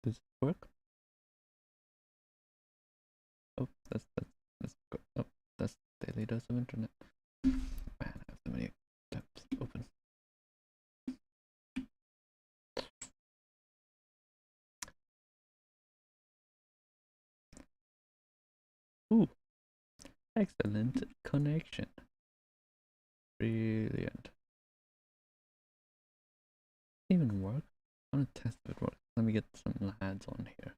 Does it work? Oh, that's oh, that's daily dose of internet. Man, I have so many tabs open. Ooh, excellent connection. Brilliant. Even work? I want to test if it works. Let me get some lads on here.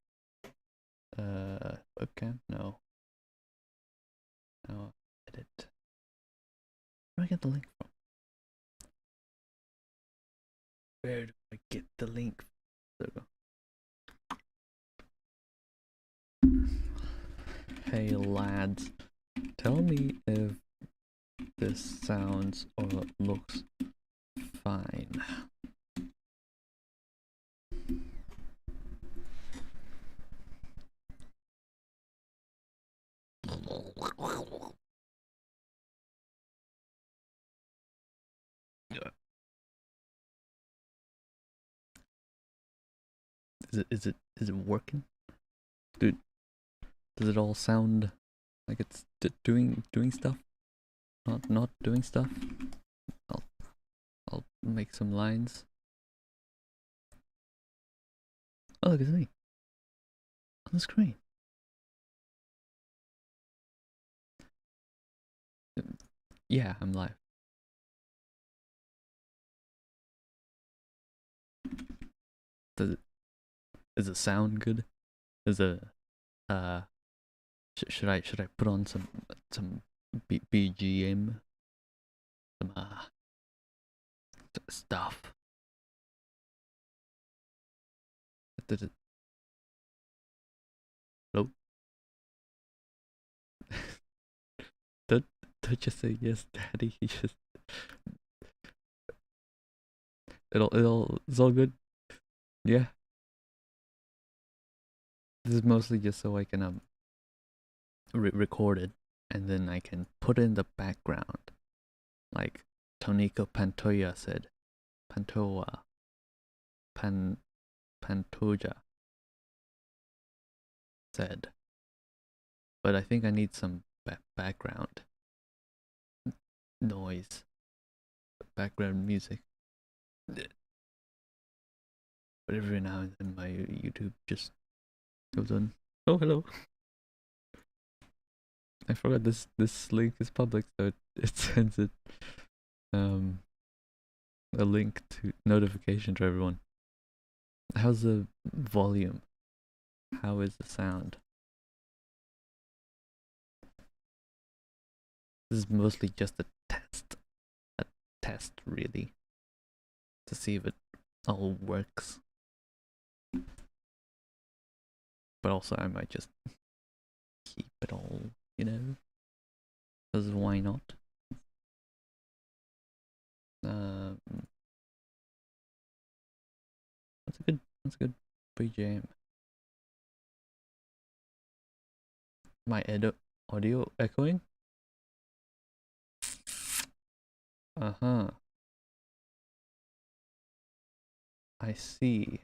Webcam? No. No. Edit. Where do I get the link from? Where do I get the link? There we go. Hey lads, tell me if this sounds or looks fine. Is it working? Dude, does it all sound like it's doing stuff? Not doing stuff? I'll make some lines. Oh, look, it's me on the screen. Yeah, I'm live. Does it sound good? Is it should I put on some BGM, some stuff? Did it? Hello? Don't just say yes, daddy. You just it's all good. Yeah. This is mostly just so I can record it, and then I can put in the background, like Tonico Pantoja said, Pantoja, Pantoja said. But I think I need some background noise, background music. But every now and then my YouTube just goes on. Oh, hello. I forgot this link is public, so it sends it a link to notification to everyone. How's the volume? How is the sound? This is mostly just a test really, to see if it all works. But also I might just keep it all, because why not? That's a good BGM. My audio echoing? Uh-huh. I see.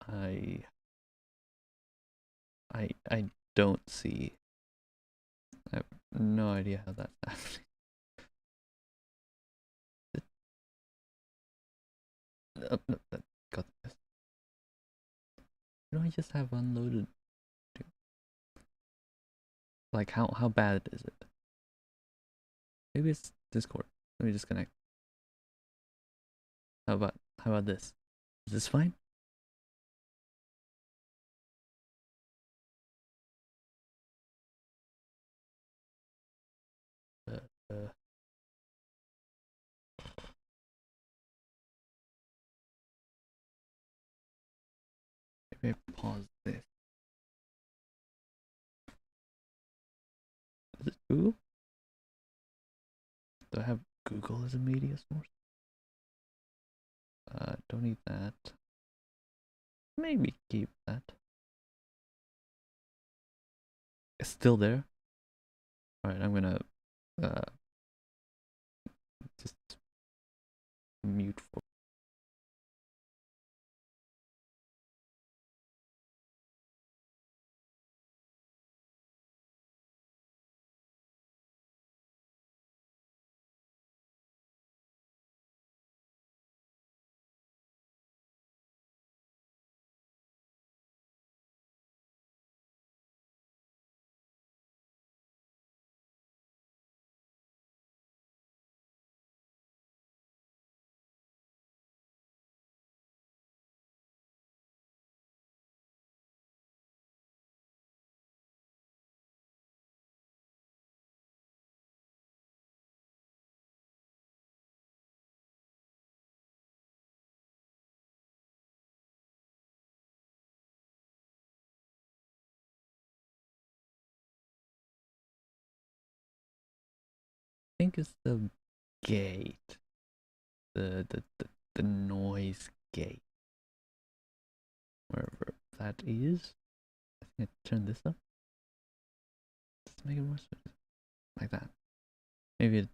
I don't see. I have no idea how that's happening. No, got this. Why do I just have unloaded? Like how bad is it? Maybe it's Discord. Let me disconnect. How about this? Is this fine? Uh, maybe I pause this. Is it Google? Do I have Google as a media source? Don't need that. Maybe keep that. It's still there. All right, I'm gonna just mute for. I think it's the gate, the noise gate, wherever that is. I think I turn this up. Let's make it more like that. Maybe it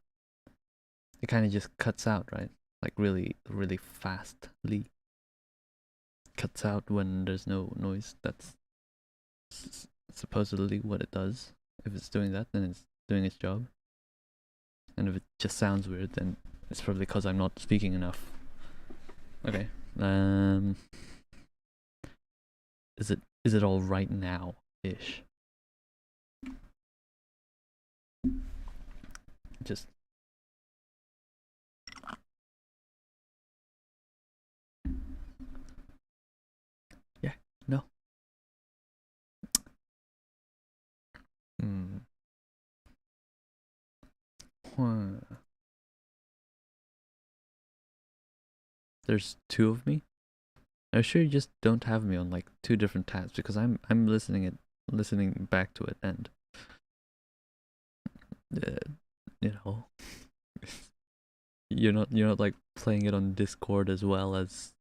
kind of just cuts out, right? Like really fastly cuts out when there's no noise. That's supposedly what it does. If it's doing that, then it's doing its job. And if it just sounds weird, then it's probably because I'm not speaking enough. Okay. Is it all right now ish? Just yeah, no. There's two of me. I'm sure you just don't have me on like two different tabs because I'm listening back to it, and you know, you're not like playing it on Discord as well as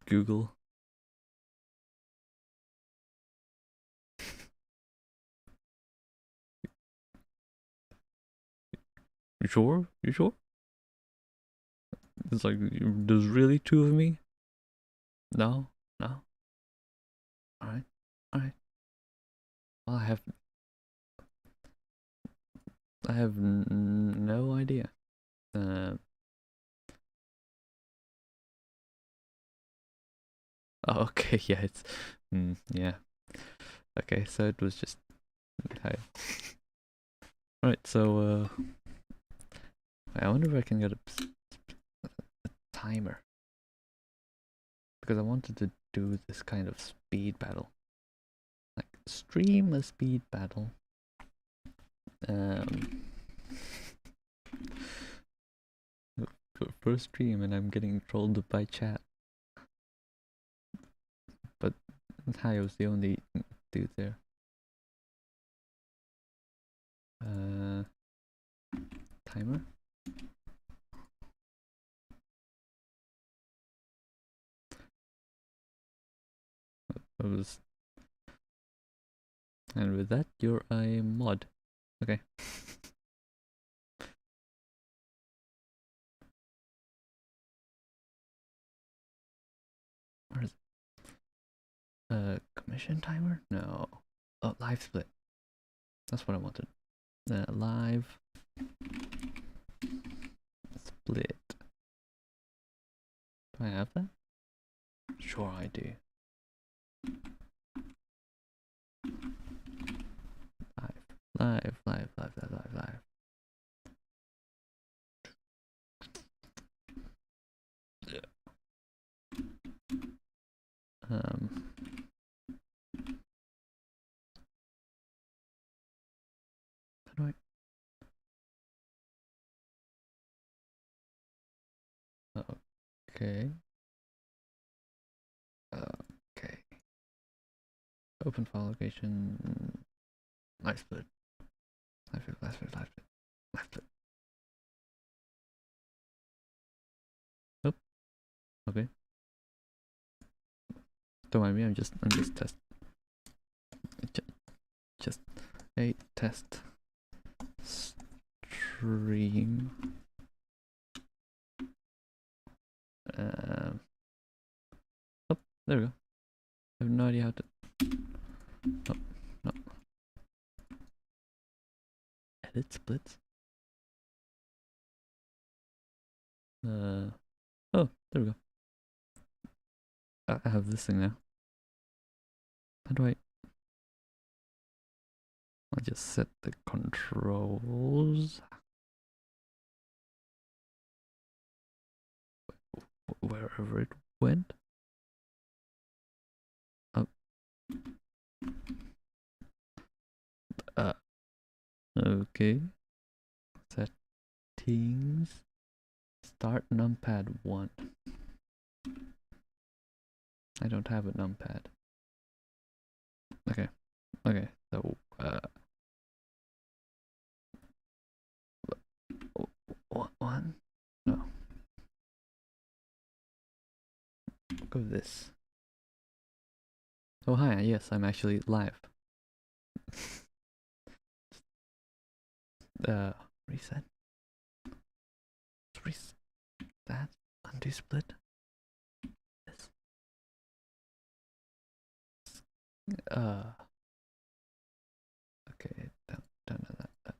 Google. You sure? You sure? It's like there's really two of me. No, no. All right, all right. Well, I have no idea. Oh, okay, yeah, it's yeah. Okay, so it was just hi. Alright, so I wonder if I can get a timer. Because I wanted to do this kind of speed battle. Like stream a speed battle. First stream and I'm getting trolled by chat. But I was the only dude there. Timer? And with that, you're a mod. Okay. Where is it? Commission timer? No. Oh, live split. That's what I wanted. Live split. Do I have that? Sure I do. Live. Yeah. How do I? Okay. Okay. Open file location. Live split. Live split. Oh. Okay. Don't mind me. I'm just test. Just a test stream. Oh, there we go. I have no idea how to. Oh, no. Edit splits. Oh, there we go. I have this thing now. How do I? I'll just set the controls. Wherever it went. Oh. Okay. Settings. Start numpad 1. I don't have a numpad. Okay. Okay. So one? No. Go this. Oh hi, yes, I'm actually live. Reset. Reset that. Undo split. This. Okay, don't know that.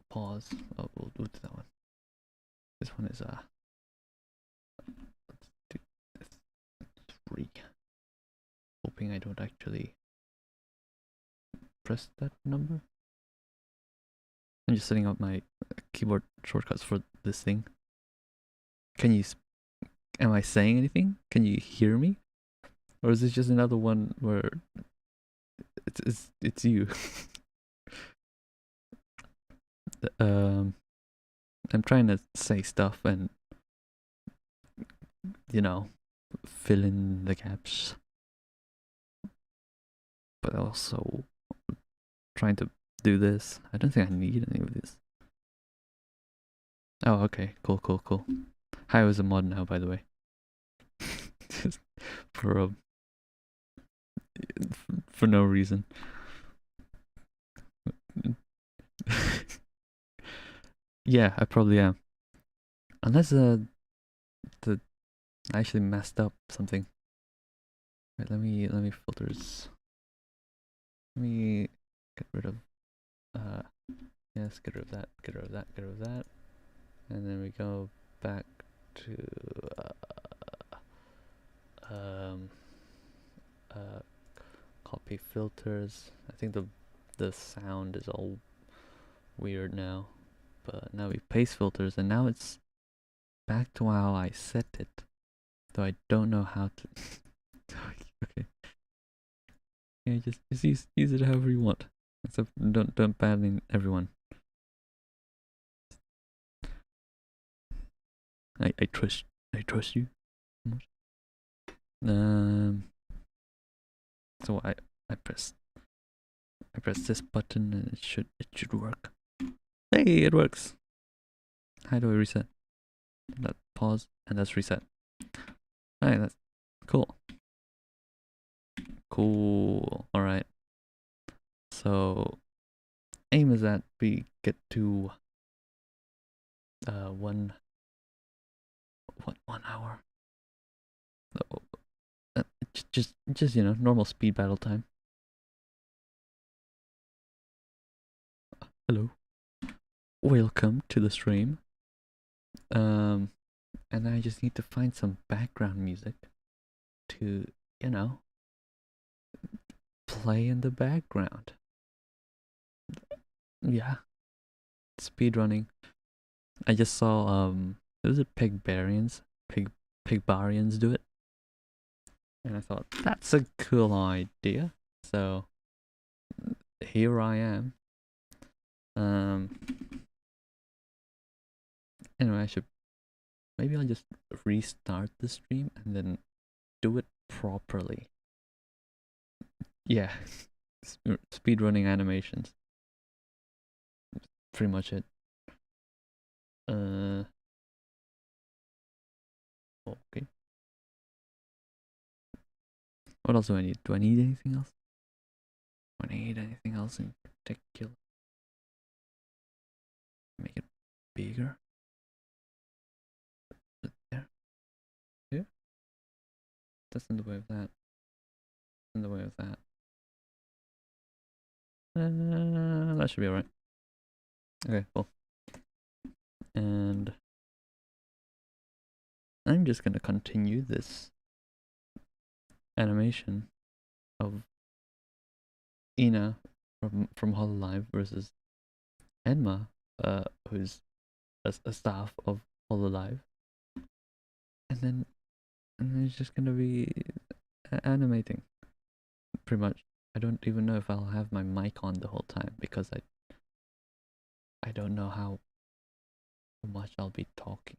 Pause. Oh, we'll do that one. This one is let's do this 3. Hoping I don't actually press that number. I'm just setting up my keyboard shortcuts for this thing. Can you? Am I saying anything? Can you hear me? Or is this just another one where it's you? I'm trying to say stuff and fill in the gaps, but also trying to do this. I don't think I need any of this. Oh, okay, cool. Hi, I was a mod now, by the way. Just for no reason. Yeah, I probably am. Unless I actually messed up something. Right, let me filters. Let me get rid of yes, get rid of that, and then we go back to copy filters. I think the sound is all weird now, but now we paste filters, and now it's back to how I set it, though I don't know how to. Okay, yeah, just use it however you want, except don't ban everyone. I trust you. So I press this button and it should work. Hey, it works. How do I reset? That pause and that's reset. Alright, that's cool. All right. So aim is that we get to 1 hour. So, just normal speed battle time. Hello. Welcome to the stream. And I just need to find some background music to, play in the background. Yeah. Speedrunning. I just saw was it Pigbarians do it. And I thought that's a cool idea. So here I am. Anyway, maybe I'll just restart the stream and then do it properly. Yeah, speedrunning animations. That's pretty much it. Okay. What else do I need? Do I need anything else? Do I need anything else in particular? Make it bigger. That's in the way of that. In the way of that. That should be alright. Okay, cool. And I'm just gonna continue this animation of Ina from HoloLive versus Enma, who's a staff of HoloLive, and then it's just gonna be animating, pretty much. I don't even know if I'll have my mic on the whole time because I don't know how much I'll be talking.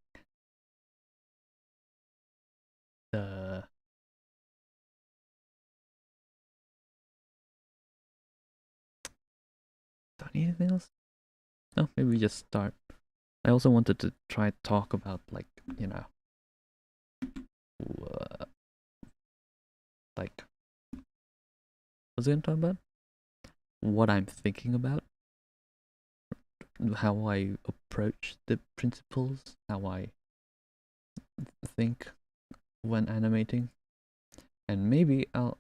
Don't need anything else? No, maybe we just start. I also wanted to try talk about, like, you know, like, what's I gonna talk about? What I'm thinking about, how I approach the principles, how I think when animating, and maybe I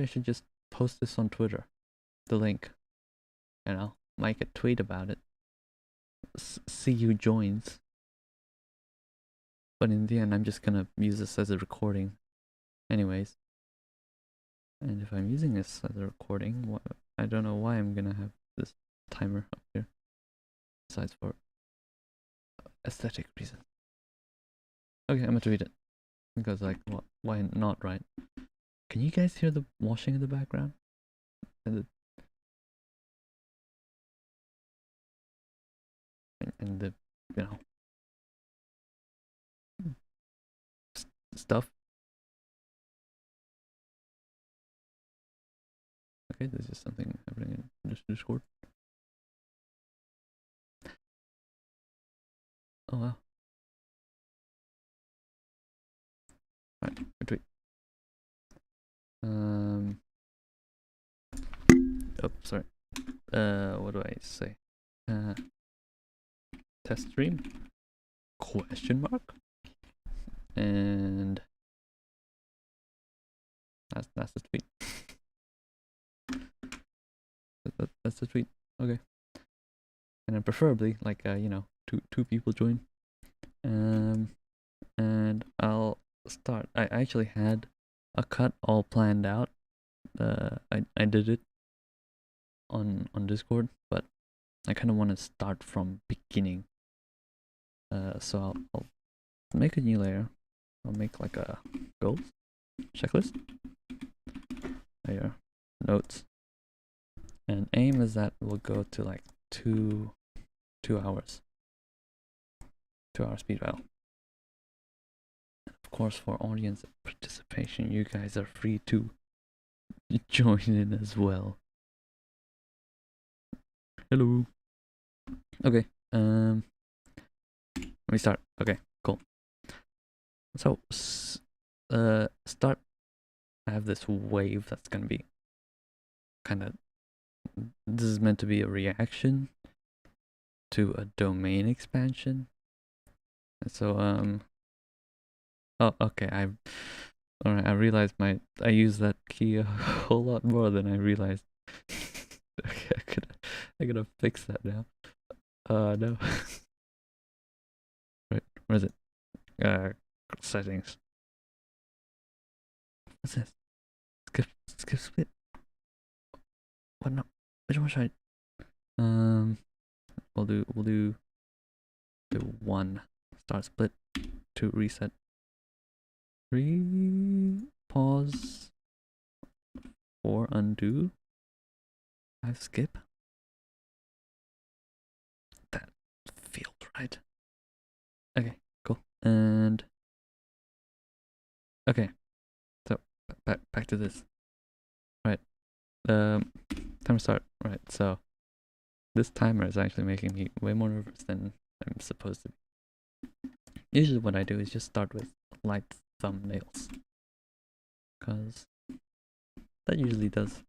should just post this on Twitter, the link, you know, make a tweet about it, see who joins. But in the end, I'm just gonna use this as a recording, anyways. And if I'm using this as a recording, I don't know why I'm gonna have this timer up here, besides for aesthetic reasons. Okay, I'm gonna tweet it because, like, why not, right? Can you guys hear the washing in the background? And the you know, stuff. Okay, there's just something happening in Discord. Oh wow. Alright, retweet. Oh, sorry. What do I say? Test stream? Question mark? And that's the tweet. That's the tweet. Okay. And then preferably, like, you know, two people join. And I'll start. I actually had a cut all planned out. I did it on Discord, but I kind of want to start from beginning. So I'll make a new layer. I'll make like a goals checklist layer, notes, and aim is that we'll go to like 2 hours. 2 hour speed dial. Of course, for audience participation, you guys are free to join in as well. Hello. Okay. Let me start. Okay, cool. So, start. I have this wave that's gonna be kind of. This is meant to be a reaction to a domain expansion. So, oh, okay. Alright. I realized I use that key a whole lot more than I realized. Okay, I gotta fix that now. No. Right, where is it? Settings. What's this? Skip split. What no? Which one should I? We'll do the 1 start split, 2 reset, 3 pause, 4 undo, 5 skip. That feels right. Okay, cool. And okay, so back to this. Right. Timer start. Right. So this timer is actually making me way more nervous than I'm supposed to be. Usually what I do is just start with light thumbnails, because that usually does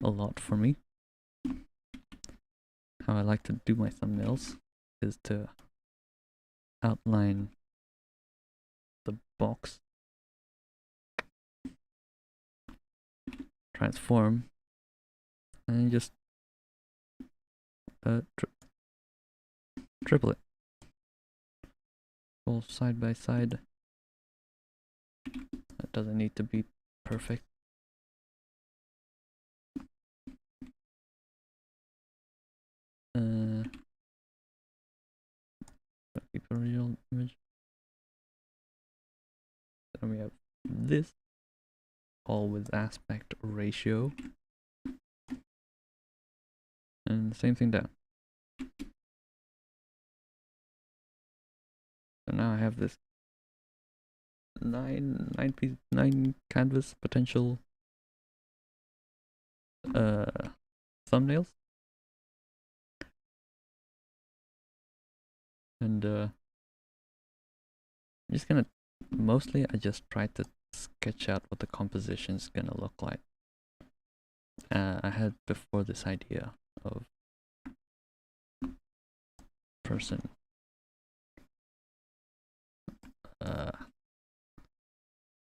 a lot for me. How I like to do my thumbnails is to outline the box transform and just triple it. All side by side. That doesn't need to be perfect. Keep original image. Then we have this, all with aspect ratio, and same thing down. So now I have this nine canvas potential thumbnails, and I'm just gonna I just tried to sketch out what the composition is gonna look like. I had before this idea of person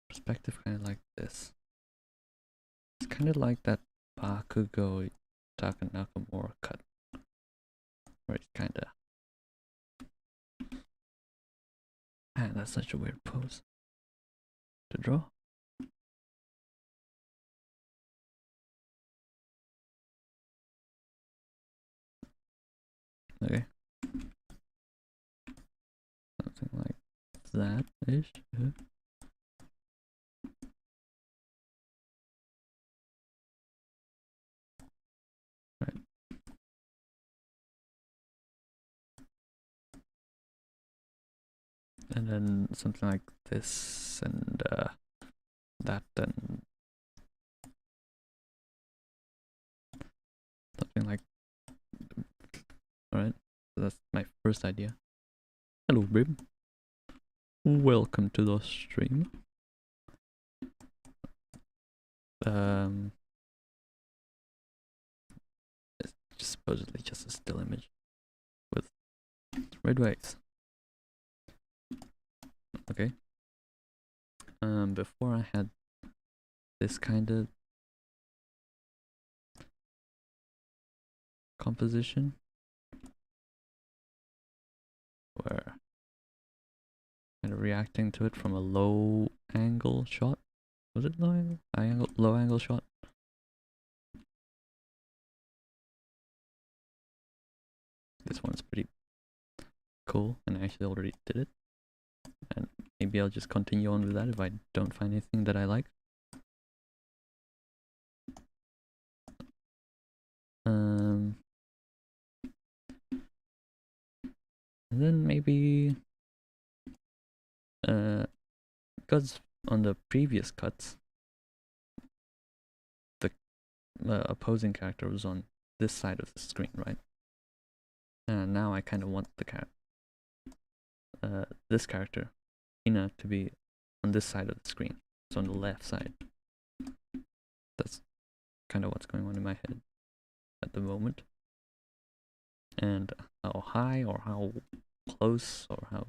perspective, kind of like this. It's kind of like that Bakugo Taka Nakamura cut, where it's kind of, man, that's such a weird pose to draw. Okay, something like that-ish. Right. And then something like this, and that, and something like. Alright, so that's my first idea. Hello, babe. Welcome to the stream. It's just supposedly just a still image with red waves. Okay. Before I had this kind of composition where kind of reacting to it from a low angle shot. Was it low angle? Low angle shot. This one's pretty cool, and I actually already did it. And maybe I'll just continue on with that if I don't find anything that I like. And then maybe because on the previous cuts the opposing character was on this side of the screen, right? And now I kind of want the this character, Ina, to be on this side of the screen, so on the left side. That's kind of what's going on in my head at the moment. And how high or how close or how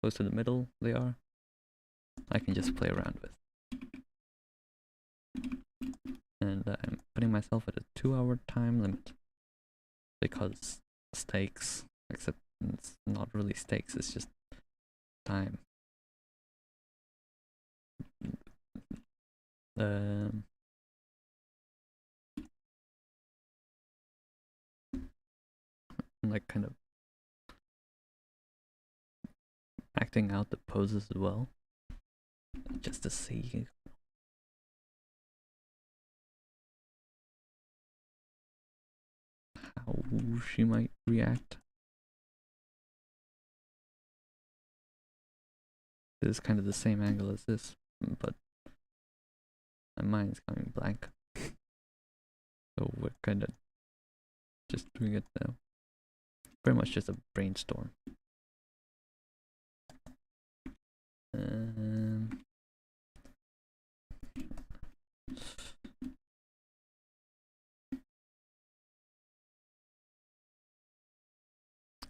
close to the middle they are, I can just play around with. And I'm putting myself at a 2-hour time limit because stakes, except it's not really stakes, it's just time. Like kind of acting out the poses as well, just to see how she might react. This is kind of the same angle as this, but my mind's going blank. So we're kind of just doing it now. Very much just a brainstorm.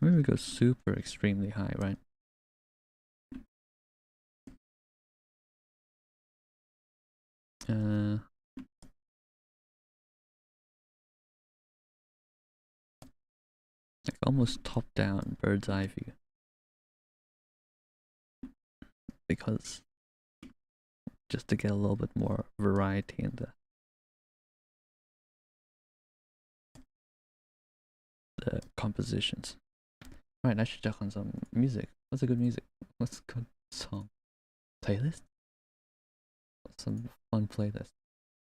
Maybe we go super extremely high, right? almost top down bird's eye view, because just to get a little bit more variety in the compositions. Alright, I should check on some music. What's a good music? What's a good song? Playlist? Some fun playlist.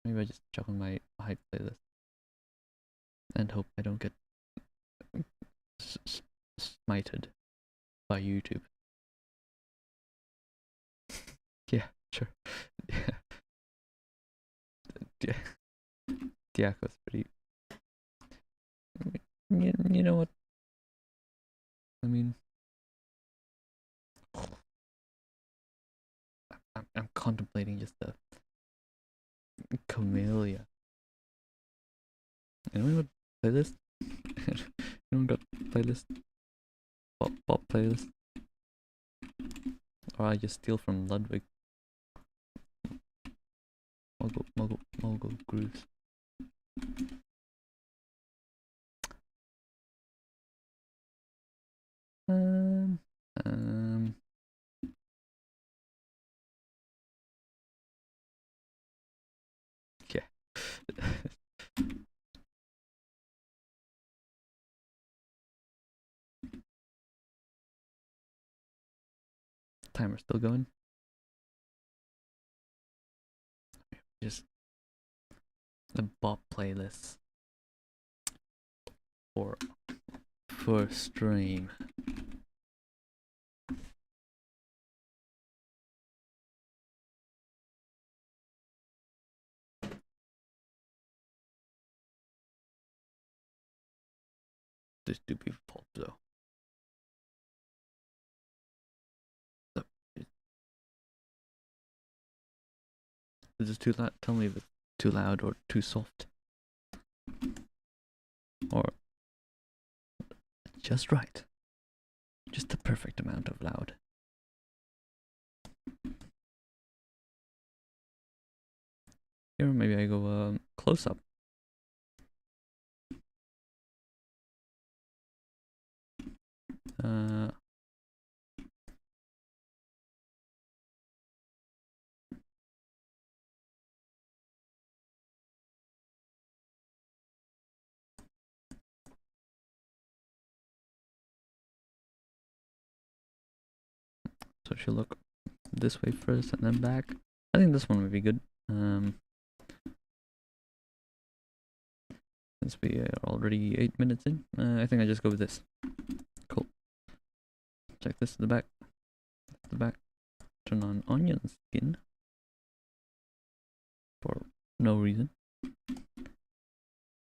Maybe I just check on my hype playlist and hope I don't get smited by YouTube. Yeah, sure. Yeah. Diako's pretty. You know what? I mean, I'm contemplating just a camellia. Anyone got playlist? Anyone got playlist? Pop playlist? Or I just steal from Ludwig. Mogul grooves. Yeah. Timer's still going. Just the bop playlists for stream. This do be pop though. Is this too loud? Tell me if it's too loud or too soft. Or just right. Just the perfect amount of loud. Here, maybe I go close up. So she'll look this way first and then back. I think this one would be good. Since we are already 8 minutes in, I think I just go with this. Cool. Check this to the back. The back. Turn on onion skin for no reason.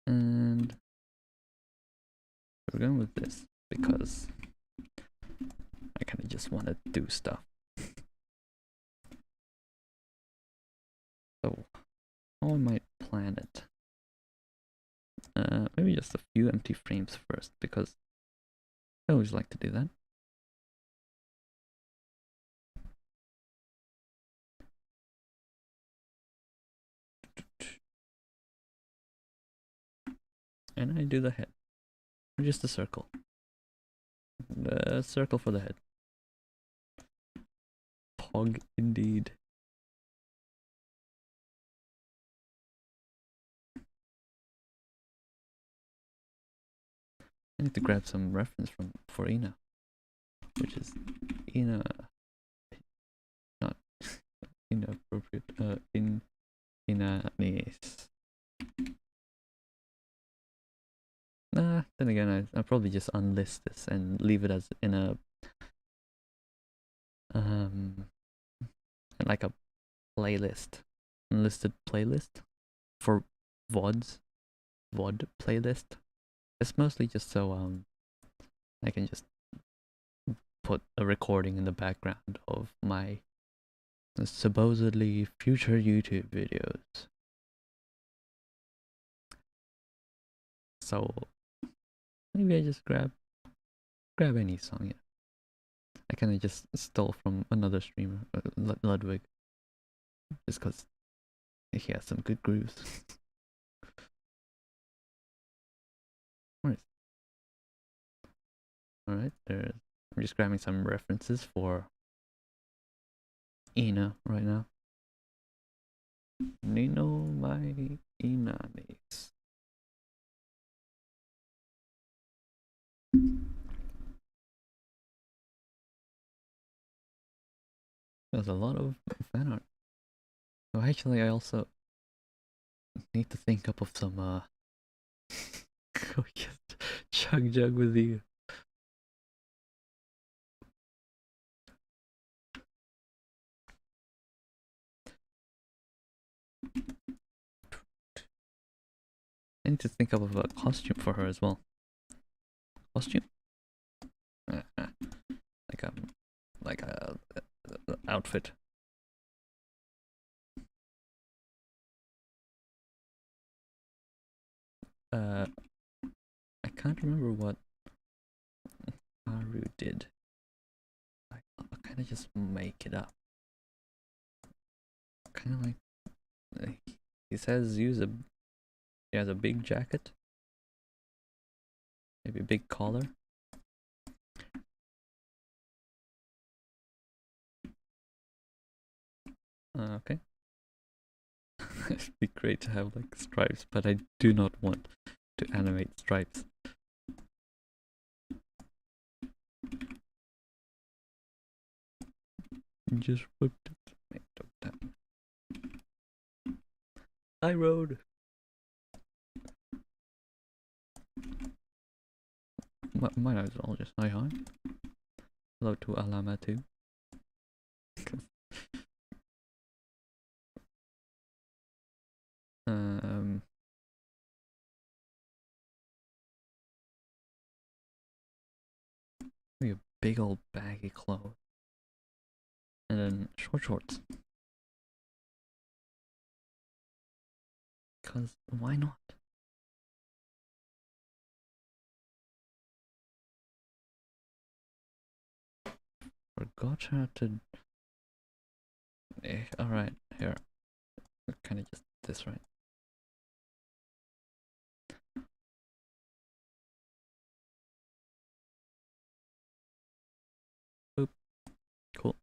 And we're going with this because I kind of just want to do stuff. So how I might plan it. Maybe just a few empty frames first, because I always like to do that. And I do the head. Or just a circle. The circle for the head. Pog indeed. I need to grab some reference for Ina, which is Ina, not inappropriate. Inanis. Nah. Then again, I'll probably just unlist this and leave it as in a like a playlist, unlisted playlist for VOD playlist. It's mostly just so I can just put a recording in the background of my supposedly future YouTube videos. So maybe I just grab any song. Yeah. I kind of just stole from another streamer, Ludwig, just because he has some good grooves. Alright, I'm just grabbing some references for Ina right now. Nino mai inanis. There's a lot of fan art. Oh, actually, I also need to think up of some, just chug jug with you. I need to think up of a costume for her as well. Costume? Like a outfit. I can't remember what Haru did. I'll kind of just make it up. Kind of like he says, he has a big jacket, maybe a big collar. Okay. It'd be great to have like stripes, but I do not want to animate stripes. Just whipped it. I rode. Might as well just hi. Hello to Alama too. Maybe a big old baggy clothes. And then shorts. Because why not? Forgot how to. Alright, here. Kind of just this, right? Oop. Cool.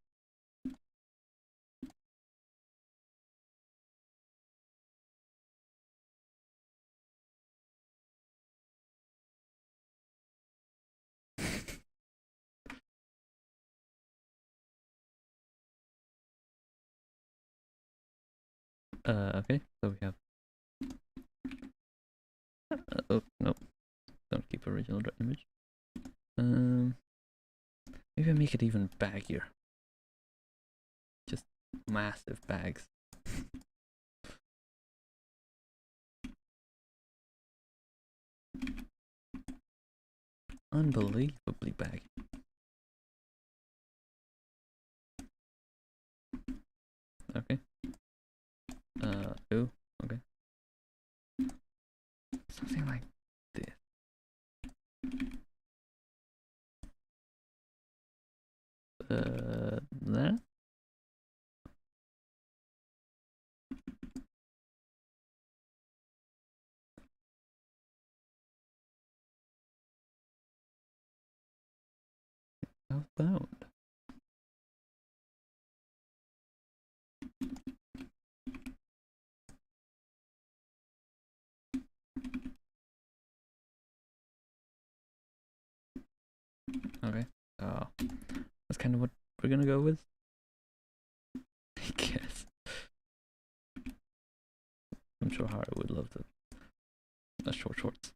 Okay, so we have. Oh, nope. Don't keep original image. Maybe I make it even baggier. Just massive bags. Unbelievably baggy. Okay. Oh, okay. Something like this. That? Outbound. Okay. Oh, that's kind of what we're gonna go with. I guess. I'm sure Harry would love the shorts.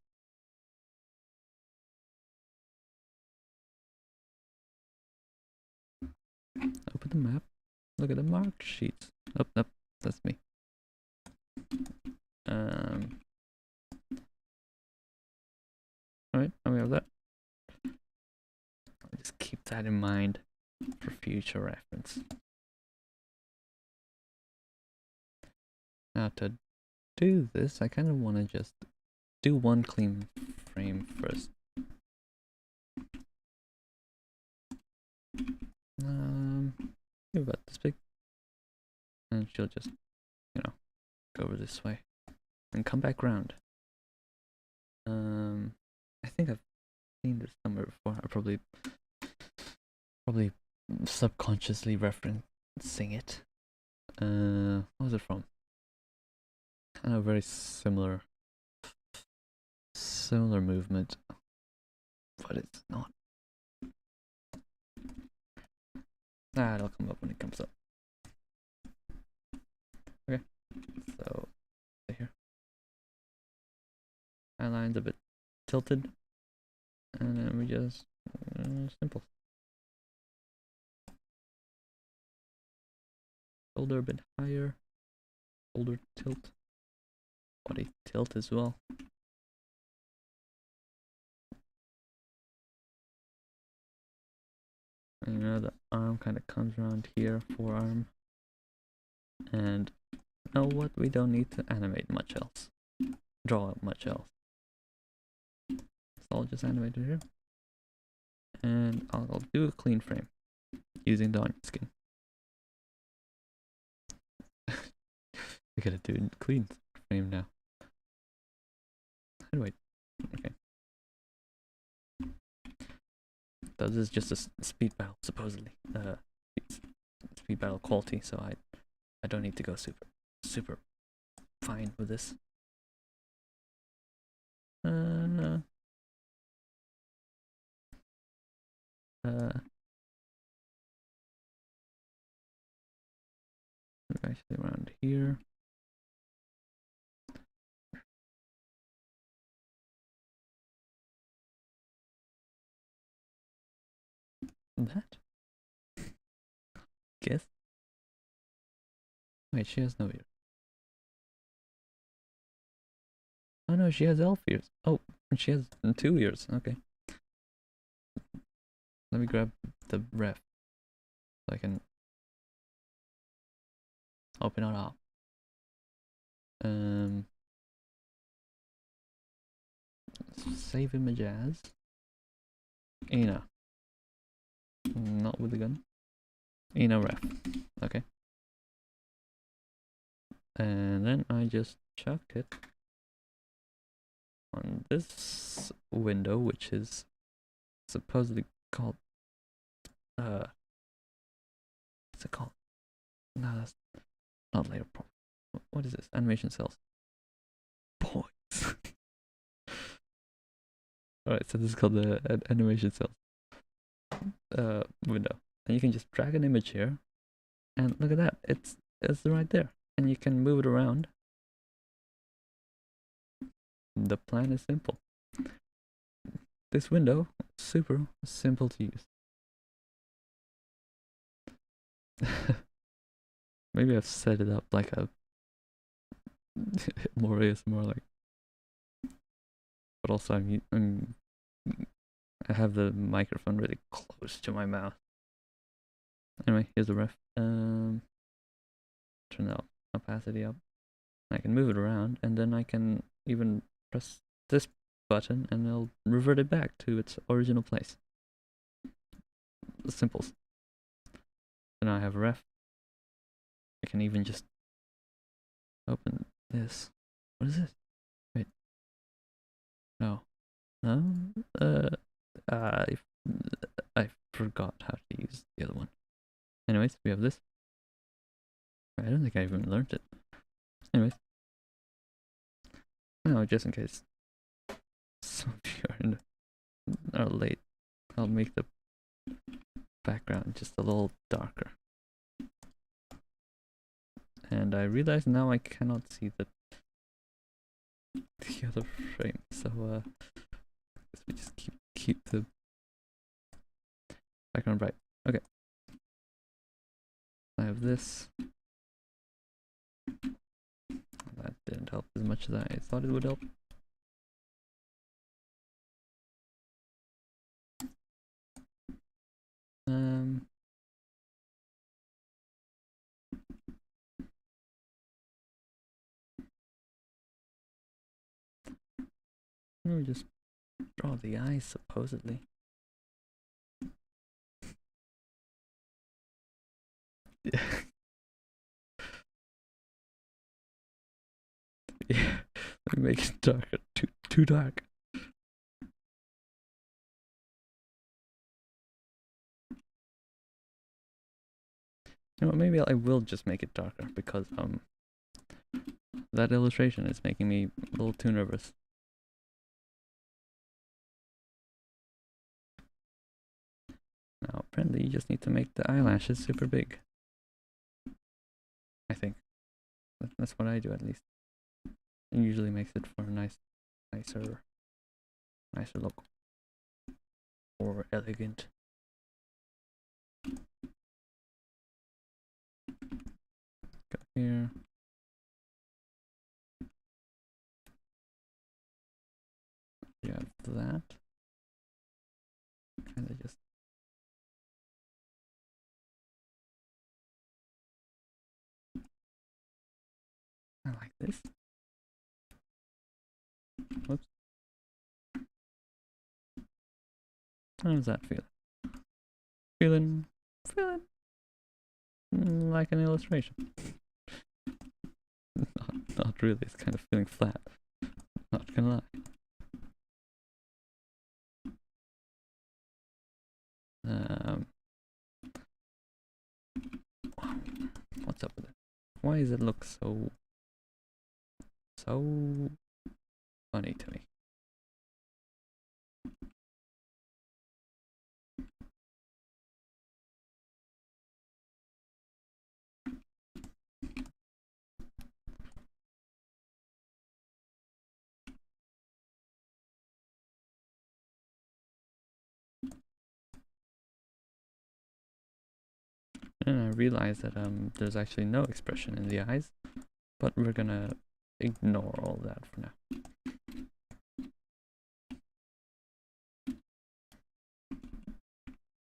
Open the map. Look at the mark sheets. Nope, that's me. Alright, now we have that. I'll just keep that in mind for future reference. Now to do this, I kind of want to just do one clean frame first. Maybe about this big. And she'll just, go over this way. And come back round. I think I've seen this somewhere before. I probably subconsciously referencing it. What was it from? Kind of very similar movement, but it's not. It'll come up when it comes up. Okay, so here, eyeline's a bit tilted, and then we just simple. Shoulder a bit higher, shoulder tilt, body tilt as well. And the arm kind of comes around here, forearm. And you know what? We don't need to animate much else. Draw much else. It's all just animated here. And I'll do a clean frame using the onion skin. I gotta do a clean frame now. Anyway, okay. So this is just a speed battle, supposedly. Speed battle quality, so I don't need to go super fine with this. Actually around here. That? Guess? Wait, she has no ears. Oh no, she has elf ears. Oh, she has 2 ears. Okay. Let me grab the ref so I can open it up. Save image as Ina. Not with the gun. Ina ref. Okay. And then I just chuck it on this window, which is supposedly called what's it called? No, that's not layer prop. What is this? Animation cells. Boys. Alright, so this is called the animation cells window. And you can just drag an image here, and look at that. It's right there. And you can move it around. The plan is simple. This window, super simple to use. Maybe I've set it up like a more ASMR like, but also I have the microphone really close to my mouth. Anyway, here's the ref. Turn the opacity up. I can move it around, and then I can even press this button, and it'll revert it back to its original place. The simples. So now I have a ref. I can even just open this. What is this? Wait. No. No? I forgot how to use the other one. Anyways, we have this. I don't think I even learned it. Anyways. No, just in case some of you are late, I'll make the background just a little darker. And I realize now I cannot see the other frame, so we just keep the background bright. Okay. I have this. That didn't help as much as I thought it would help. Let me just draw the eyes, supposedly. Yeah. Yeah. Let me make it darker. Too dark. You know, maybe I will just make it darker because that illustration is making me a little too nervous. Now, apparently, you just need to make the eyelashes super big. I think that's what I do, at least. It usually makes it for a nicer look, or elegant. Go here. You have that. Kind of just. I like this. Whoops. How does that feel? Feeling like an illustration. not really. It's kind of feeling flat. Not gonna lie. What's up with it? Why does it look so funny to me? And I realized that there's actually no expression in the eyes, but we're gonna ignore all that for now.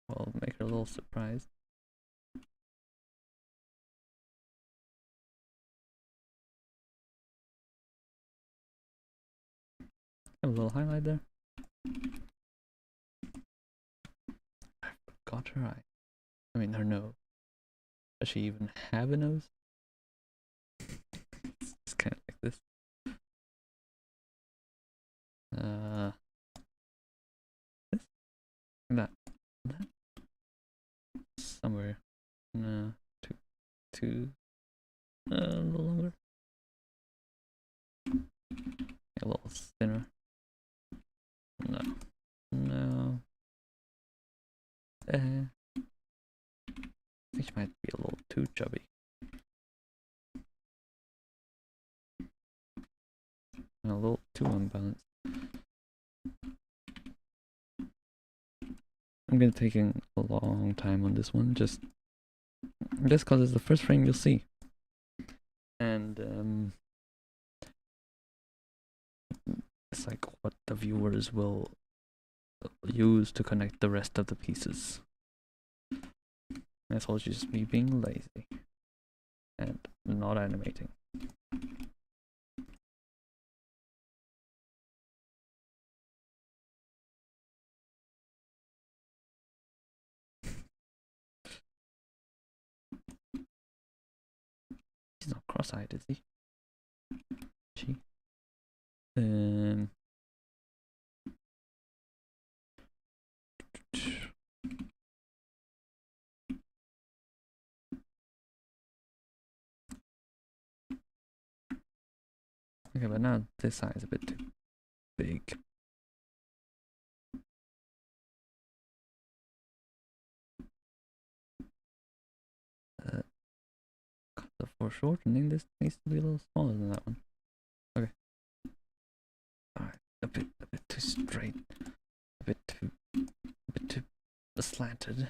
We'll make her a little surprised. Have a little highlight there. I forgot her eye. I mean, her nose. Does she even have a nose? It's kind of like this. This? That? Somewhere. No. Two. A little longer. A little thinner. No. I think she might be a little too chubby. And a little too unbalanced. I'm gonna take a long time on this one, just because it's the first frame you'll see. And it's like what the viewers will use to connect the rest of the pieces. That's all just me being lazy and not animating. He's not cross-eyed, is he? She. Okay, but now this eye is a bit too big. For shortening, this needs to be a little smaller than that one. Okay. Alright, a bit too straight. A bit too slanted.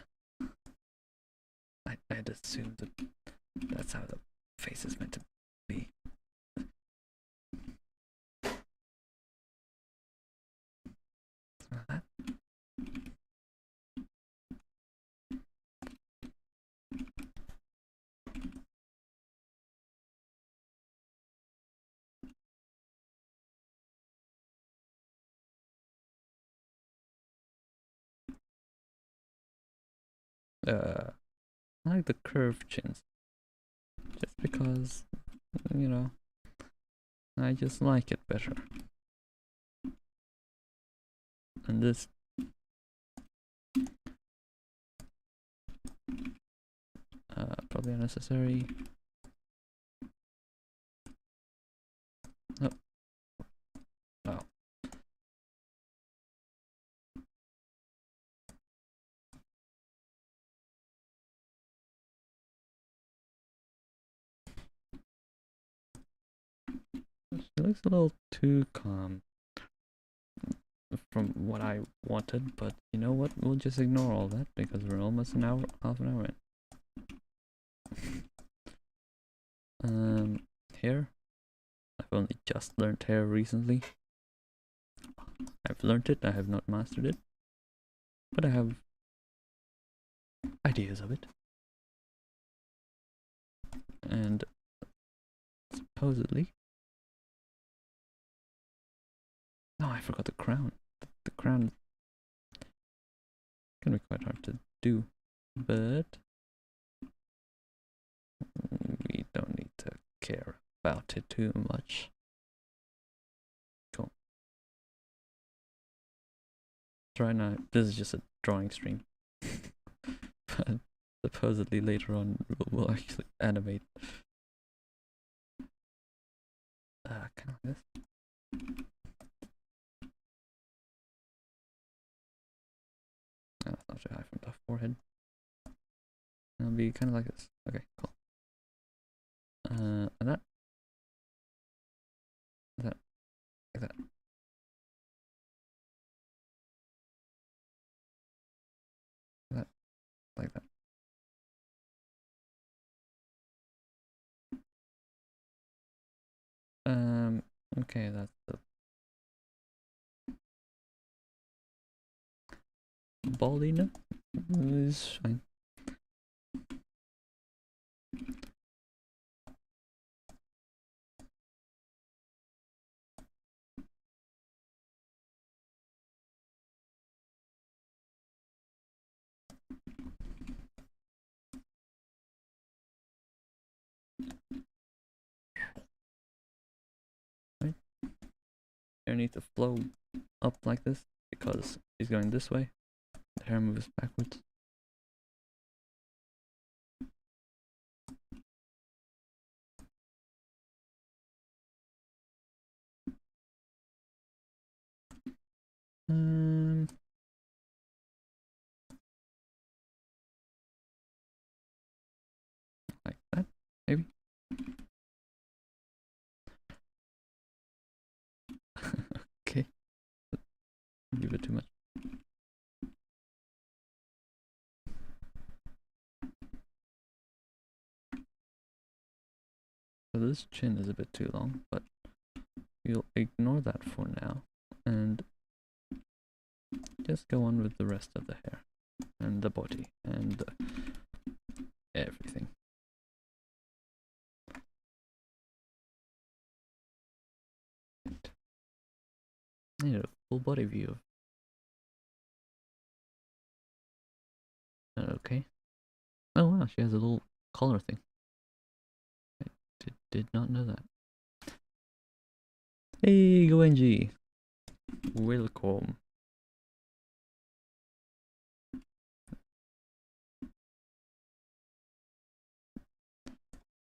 I'd assume that that's how the face is meant to be. Like that. I like the curved chins. Just because, you know, I just like it better. And this probably unnecessary. Oh. Oh. She looks a little too calm from what I wanted, but you know what? We'll just ignore all that because we're almost an hour, half an hour in. Hair. I've only just learned hair recently. I've learned it, I have not mastered it, but I have ideas of it. And supposedly, oh, I forgot the crown. The crown can be quite hard to do, but we don't need to care about it too much. Cool. So right now, this is just a drawing stream, but supposedly later on we'll actually animate. Kind of like this. Oh, that's not too high from the forehead. It'll be kind of like this. Okay, cool. And that. That. Like that. That. Like that. Okay, that's the balding is fine. Right? You need to flow up like this because he's going this way. The hair moves backwards. Like that, maybe. Okay. Give it too much. So this chin is a bit too long, but we'll ignore that for now and just go on with the rest of the hair and the body and everything. I need a full body view of. Okay. Oh wow, she has a little collar thing. I did not know that. Hey, Goenji. Welcome.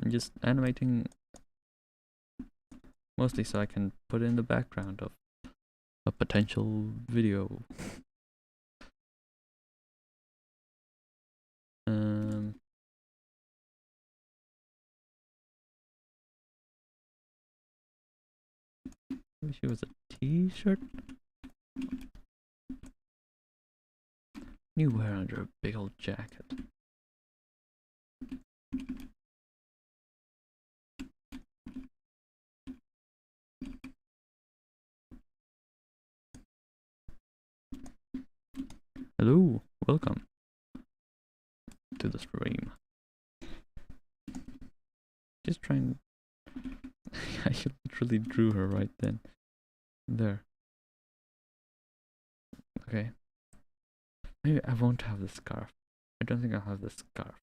I'm just animating mostly so I can put in the background of a potential video. Maybe she was a t-shirt? You wear under a big old jacket. Hello, welcome to the stream. Just trying. I literally drew her right then. There. Okay. Maybe I won't have the scarf. I don't think I'll have the scarf.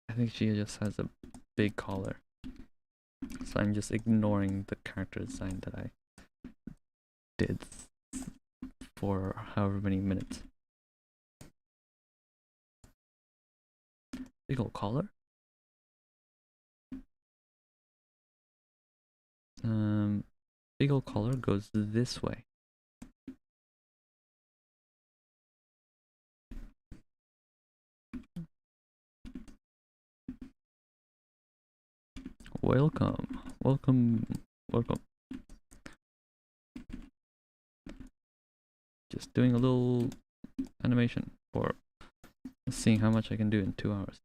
I think she just has a big collar. So I'm just ignoring the character design that I did for however many minutes. Eagle collar. Eagle collar goes this way. Welcome, welcome, welcome. Just doing a little animation for seeing how much I can do in 2 hours.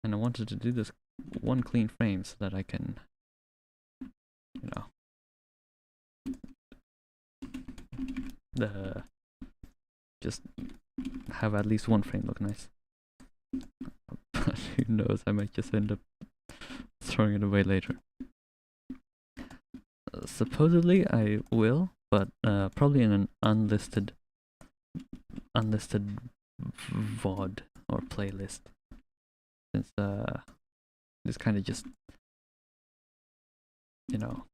And I wanted to do this one clean frame so that I can, you know, just have at least one frame look nice. But who knows, I might just end up throwing it away later. Supposedly I will, but probably in an unlisted VOD or playlist, since this kind of just, you know,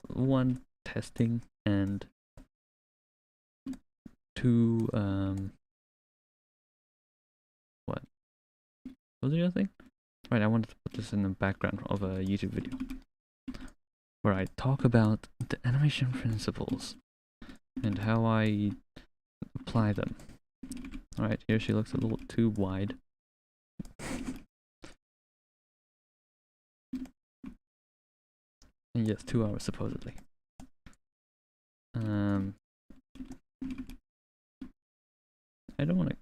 one, testing, and two, what was the other thing? Right, I wanted to put this in the background of a YouTube video where I talk about the animation principles and how I apply them. Alright, here she looks a little too wide. And yes, 2 hours supposedly. I don't want to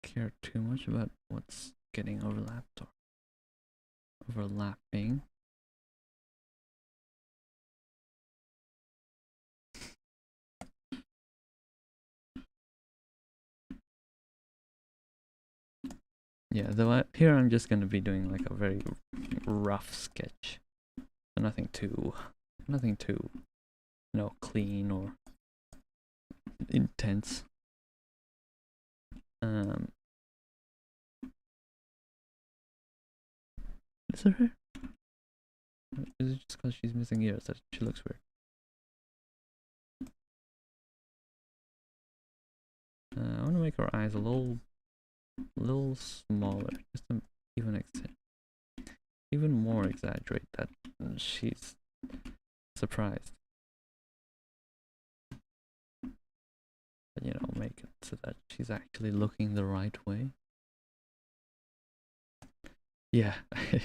care too much about what's getting overlapped or overlapping. Yeah, though here I'm just gonna be doing like a very rough sketch, so nothing too, you know, clean or intense. Is it her? Is it just because she's missing ears that she looks weird? I want to make her eyes a little smaller, just to even more exaggerate that she's surprised. But, you know, make it so that she's actually looking the right way. Yeah, I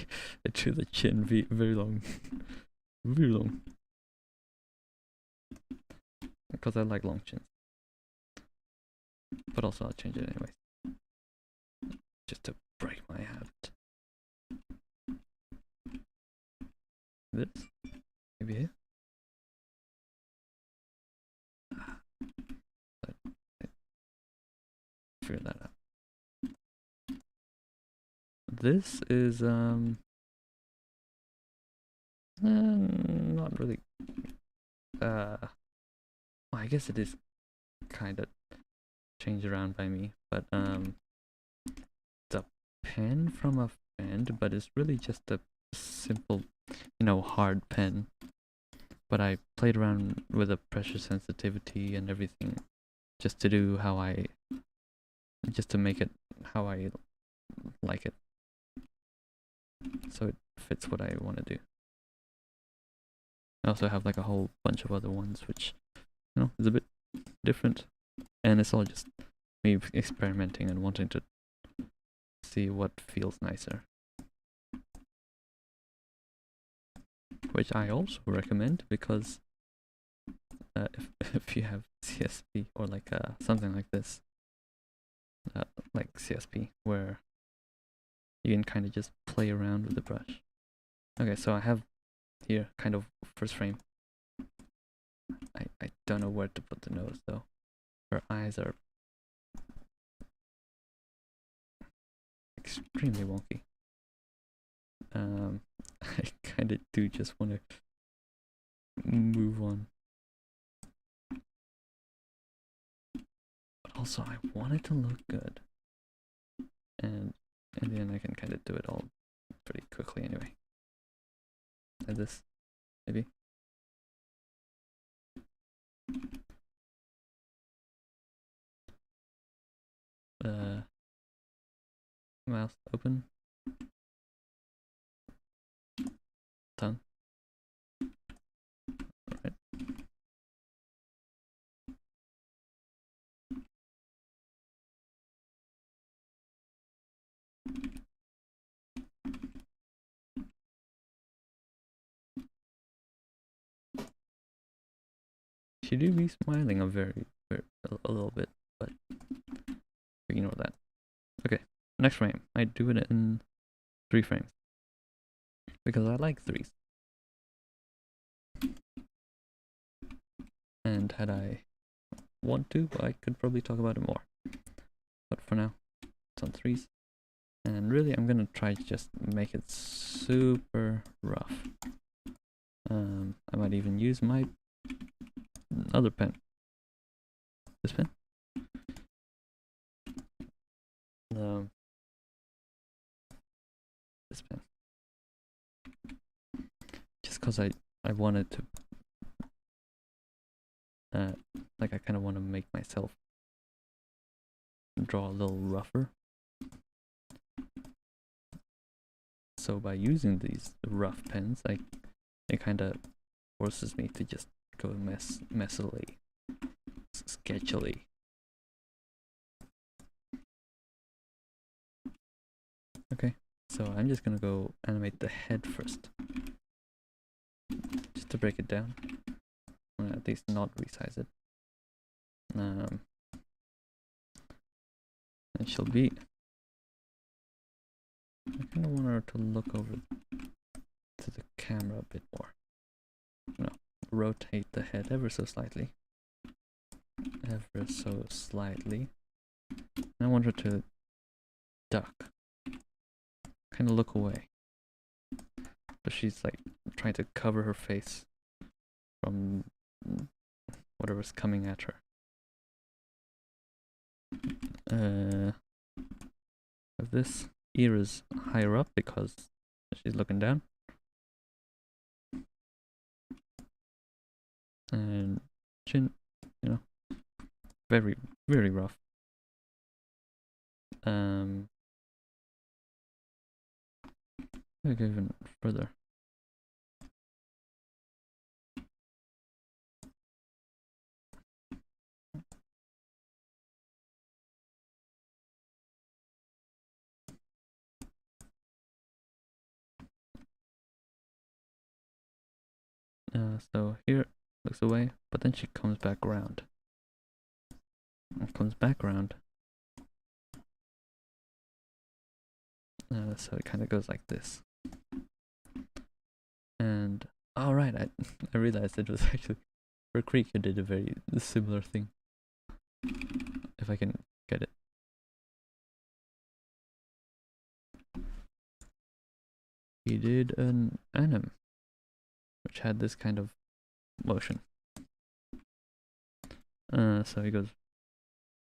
drew the chin very long. Very long. Because I like long chins. But also I'll change it anyway. Just to break my habit. This? Maybe here? Figure that out. This is not really well, I guess it is kind of changed around by me, but it's a pen from a friend, but it's really just a simple, you know, hard pen. But I played around with the pressure sensitivity and everything just to do just to make it how I like it, so it fits what I want to do. I also have like a whole bunch of other ones which, you know, is a bit different, and it's all just me experimenting and wanting to see what feels nicer, which I also recommend because if you have CSP or like something like this, like CSP, where you can kind of just play around with the brush. Okay, so I have here kind of first frame. I don't know where to put the nose though. Her eyes are extremely wonky. I kind of do just want to move on. But also I want it to look good. And then I can kind of do it all pretty quickly anyway. Like this, maybe. mouse open, done. Alright. She do be smiling a a little bit, but ignore that. Okay, next frame. I do it in 3 frames because I like 3s. And had I want to, I could probably talk about it more. But for now, it's on 3s. And really, I'm gonna try to just make it super rough. I might even use my other pen. This pen. This pen. Just because I wanted to, like I kind of want to make myself draw a little rougher. So by using these rough pens, it kind of forces me to just go messily, sketchily. Okay, so I'm just gonna go animate the head first, just to break it down. At least not resize it. And she'll be. I kind of want her to look over to the camera a bit more. Rotate the head ever so slightly. Ever so slightly. And I want her to duck. Kind of look away. But she's like trying to cover her face from whatever's coming at her. If this ear is higher up because she's looking down. And chin, very, very rough. I go even further. So here looks away, but then she comes back around. Comes back around. So it kind of goes like this. And alright, I realized it was actually for Creek who did a very similar thing. If I can get it. He did an anim, which had this kind of motion. So he goes.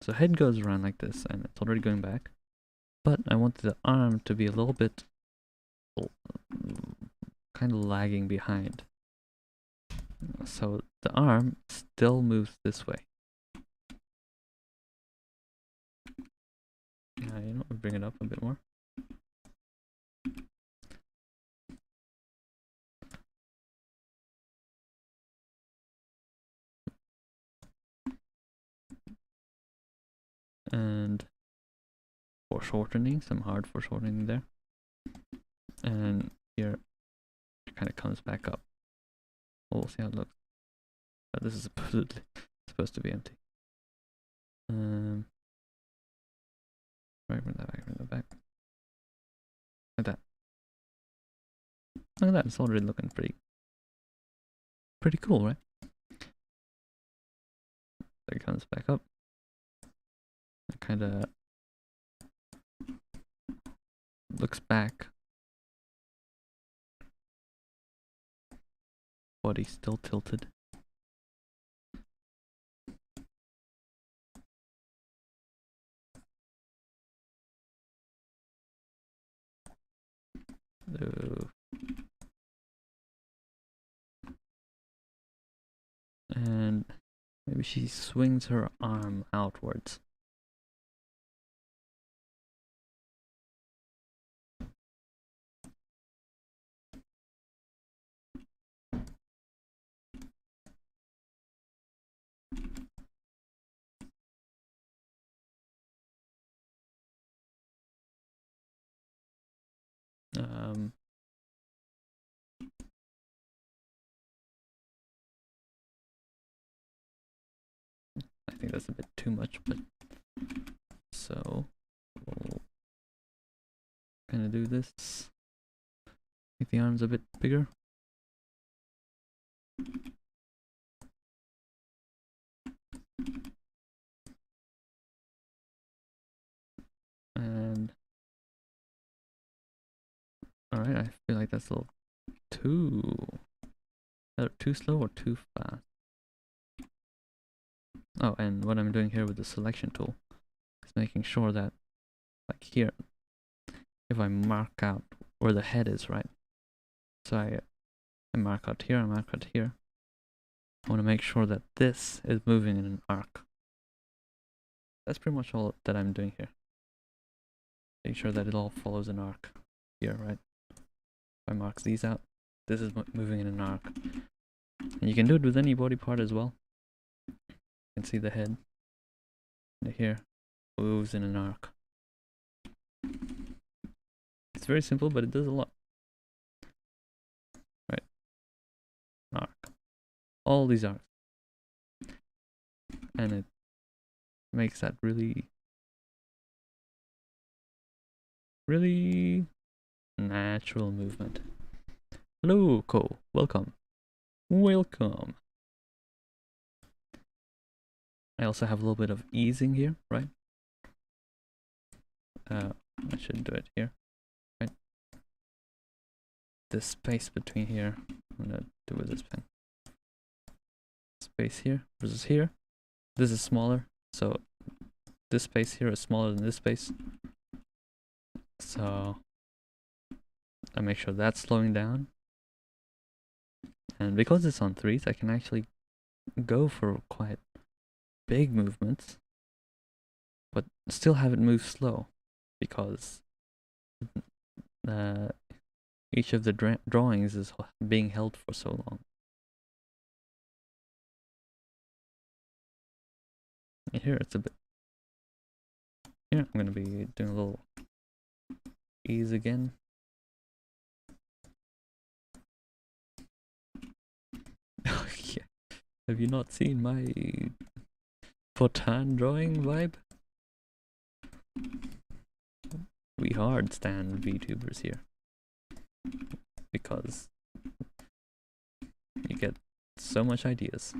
So head goes around like this, and it's already going back. But I wanted the arm to be a little bit kind of lagging behind. So the arm still moves this way. Bring it up a bit more. And foreshortening, some hard foreshortening there. And here it kind of comes back up. We'll see how it looks. But this is supposed to be empty. Right, bring that back. Like that. Look at that, it's already looking pretty cool, right? It comes back up. It kind of looks back. Body still tilted. And maybe she swings her arm outwards. Um, I think that's a bit too much, but so we'll kind of do this. Make the arms a bit bigger. And alright, I feel like that's a little too slow or too fast. Oh, and what I'm doing here with the selection tool is making sure that, like here, if I mark out where the head is, right? So I mark out here, I mark out here. I want to make sure that this is moving in an arc. That's pretty much all that I'm doing here. Make sure that it all follows an arc here, right? If I mark these out, this is moving in an arc. And you can do it with any body part as well. You can see the head here moves in an arc. It's very simple, but it does a lot. Right? Arc. All these arcs. And it makes that really natural movement. Hello, Cole. Welcome. Welcome. I also have a little bit of easing here, right? I should do it here, right? This space between here, I'm gonna do with this pen. Space here versus here. This is smaller, so this space here is smaller than this space. So I make sure that's slowing down. And because it's on threes, I can actually go for quite big movements, but still have it move slow, because each of the drawings is being held for so long. Here it's a bit. Here I'm going to be doing a little ease again. Yeah. Have you not seen my Photon drawing vibe? We hard stand VTubers here, because you get so much ideas.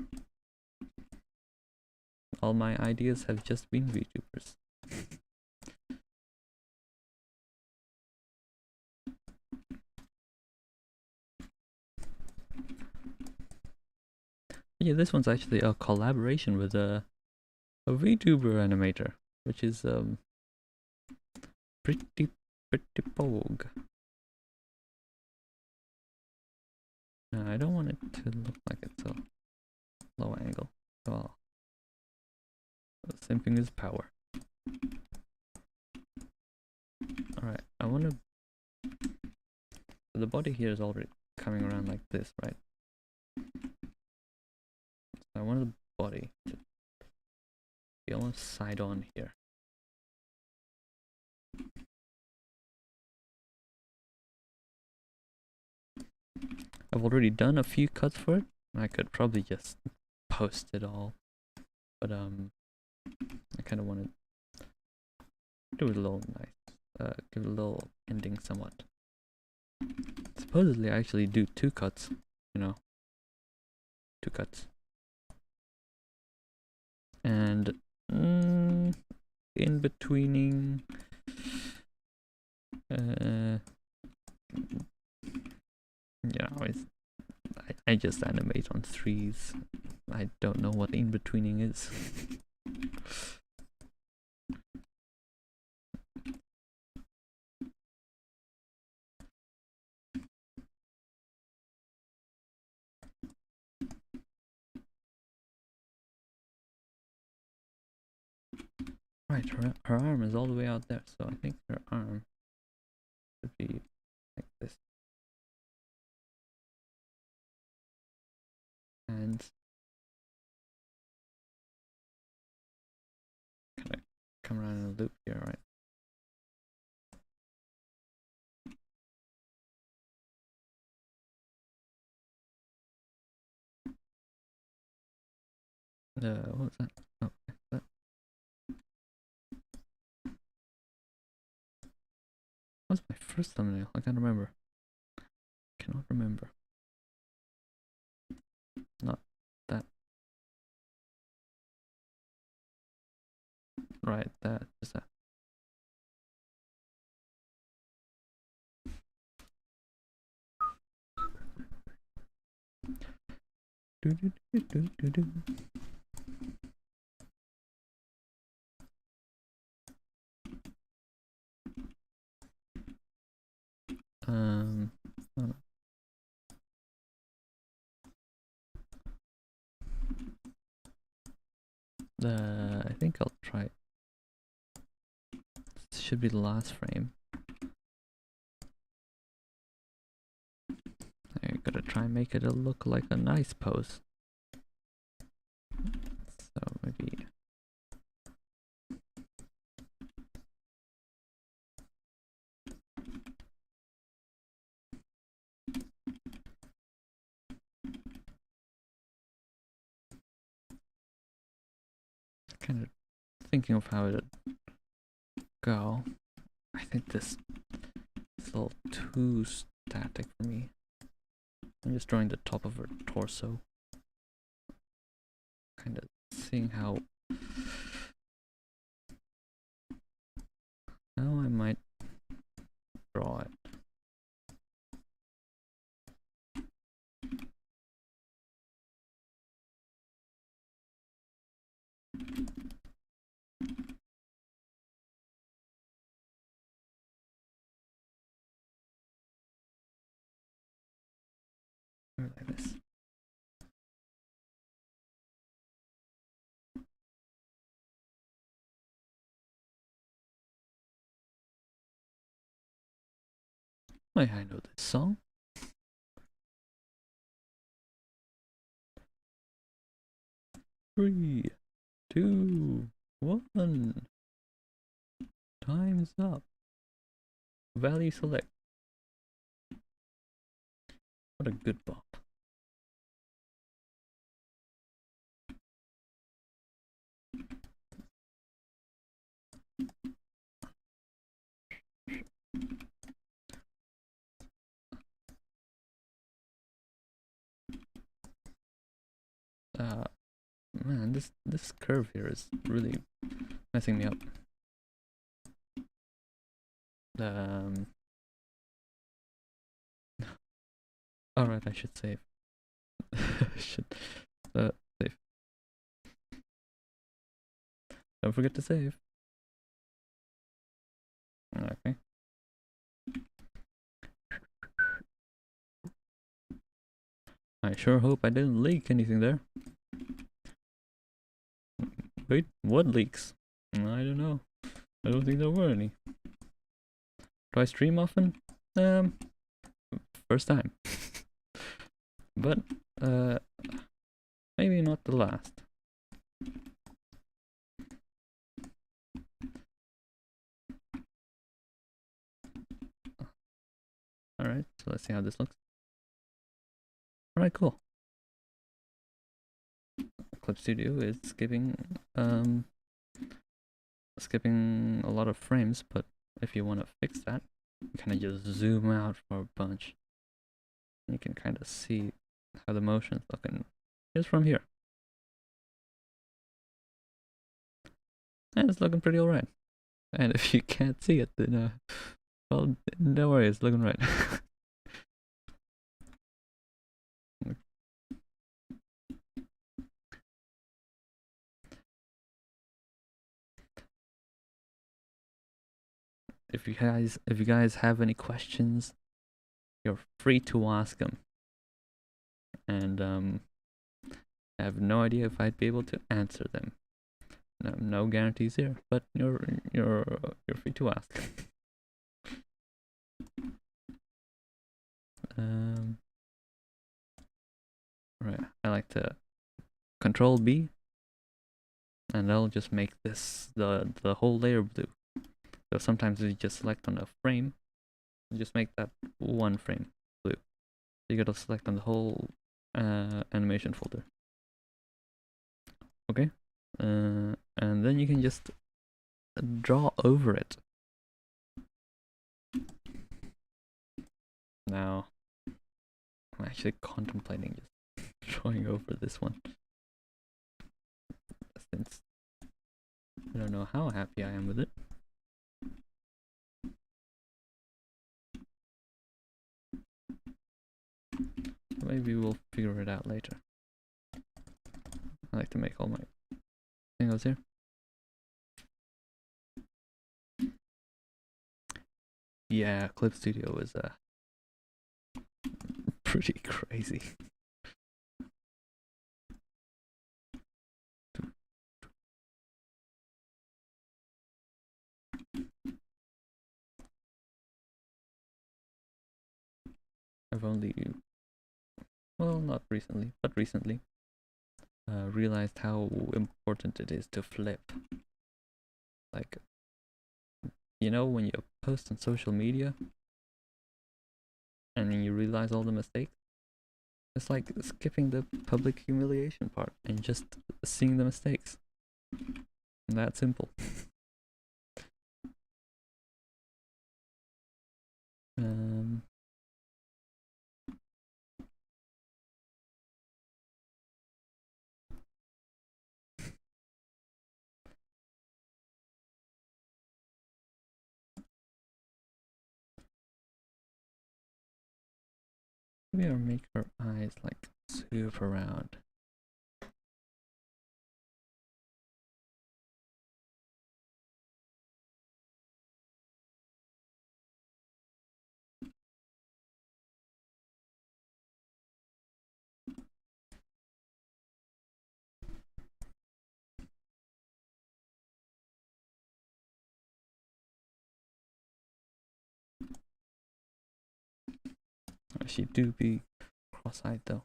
All my ideas have just been VTubers. Yeah, this one's actually a collaboration with a VTuber animator, which is pretty pogue. I don't want it to look like it's a low angle. Well, simping is power. Alright, I want to. The body here is already coming around like this, right? So I want the body to be almost side on here. I've already done a few cuts for it. I could probably just post it all, but I kind of want to do it a little nice. Give it a little ending somewhat. Supposedly I actually do 2 cuts, you know. 2 cuts. And in betweening I just animate on 3s. I don't know what in betweening is. Right, her arm is all the way out there, so I think her arm should be like this. And kind of come around in a loop here, right? What was that? Oh, that. What was my first thumbnail? I can't remember. Cannot remember. Not that. Right, that is that. Do, do, do, do, do, do. Oh no. I think I'll try. This should be the last frame. I gotta try and make it look like a nice pose. So maybe. Kind of thinking of how it'd go. I think this is a little too static for me. I'm just drawing the top of her torso. Kind of seeing how I might draw it. Like this. Wait, I know this song. Three, two, one. Time's up. Value select. What a good bop. Man, this curve here is really messing me up. Alright, I should save. Should save. Don't forget to save. Okay. I sure hope I didn't leak anything there. Wait, what leaks? I don't know. I don't think there were any. Do I stream often? First time. But, maybe not the last. Alright, so let's see how this looks. Alright, cool. Clip Studio is skipping a lot of frames, but if you want to fix that, you kind of just zoom out for a bunch. You can kind of see how the motion's looking just from here. And it's looking pretty alright. And if you can't see it, then well, don't worry, it's looking right. If you guys have any questions, you're free to ask them. And I have no idea if I'd be able to answer them. No guarantees here, but you're free to ask. Right, I like to Control B, and that'll just make this the whole layer blue. So sometimes you just select on a frame, and just make that one frame blue. So you gotta select on the whole animation folder. Okay, and then you can just draw over it. Now, I'm actually contemplating just drawing over this one, since I don't know how happy I am with it. Maybe we'll figure it out later. I like to make all my things here. Yeah, Clip Studio is pretty crazy. I've only, well, not recently, but recently realized how important it is to flip. Like, you know, when you post on social media and then you realize all the mistakes, it's like skipping the public humiliation part and just seeing the mistakes. And that simple. Maybe I'll make her eyes like super round. She do be cross-eyed though.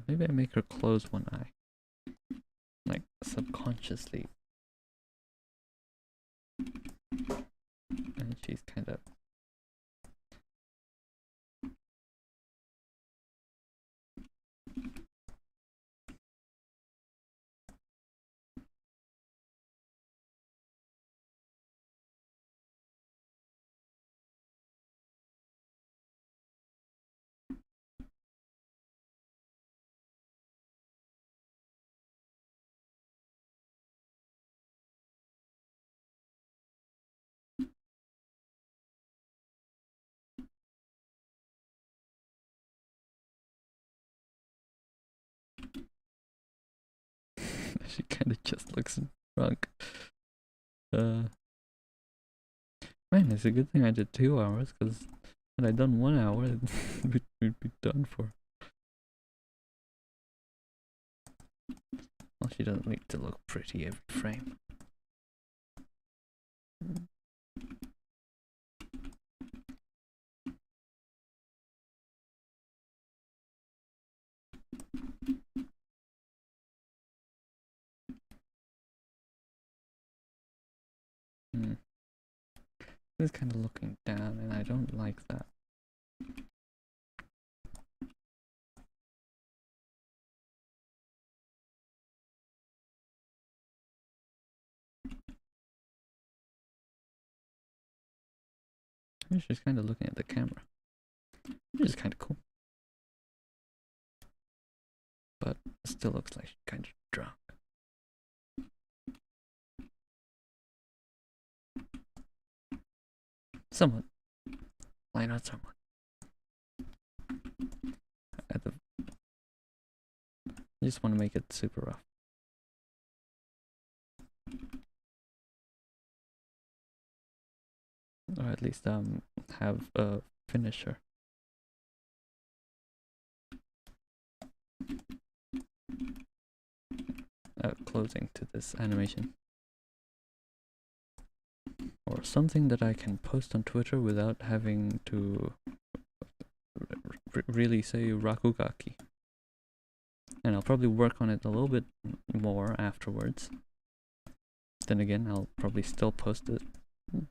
Maybe I make her close one eye, like subconsciously, and she's kind of. She kind of just looks drunk. Man, it's a good thing I did 2 hours, because had I done 1 hour, we'd be done for. Well, she doesn't need to look pretty every frame. This is kind of looking down, and I don't like that. She's kind of looking at the camera, which is kind of cool. But it still looks like she's kind of drunk. Someone. Why not someone? I just want to make it super rough. Or at least have a finisher. Closing to this animation. Or something that I can post on Twitter without having to really say Rakugaki. And and I'll probably work on it a little bit more afterwards. Then again, I'll probably still post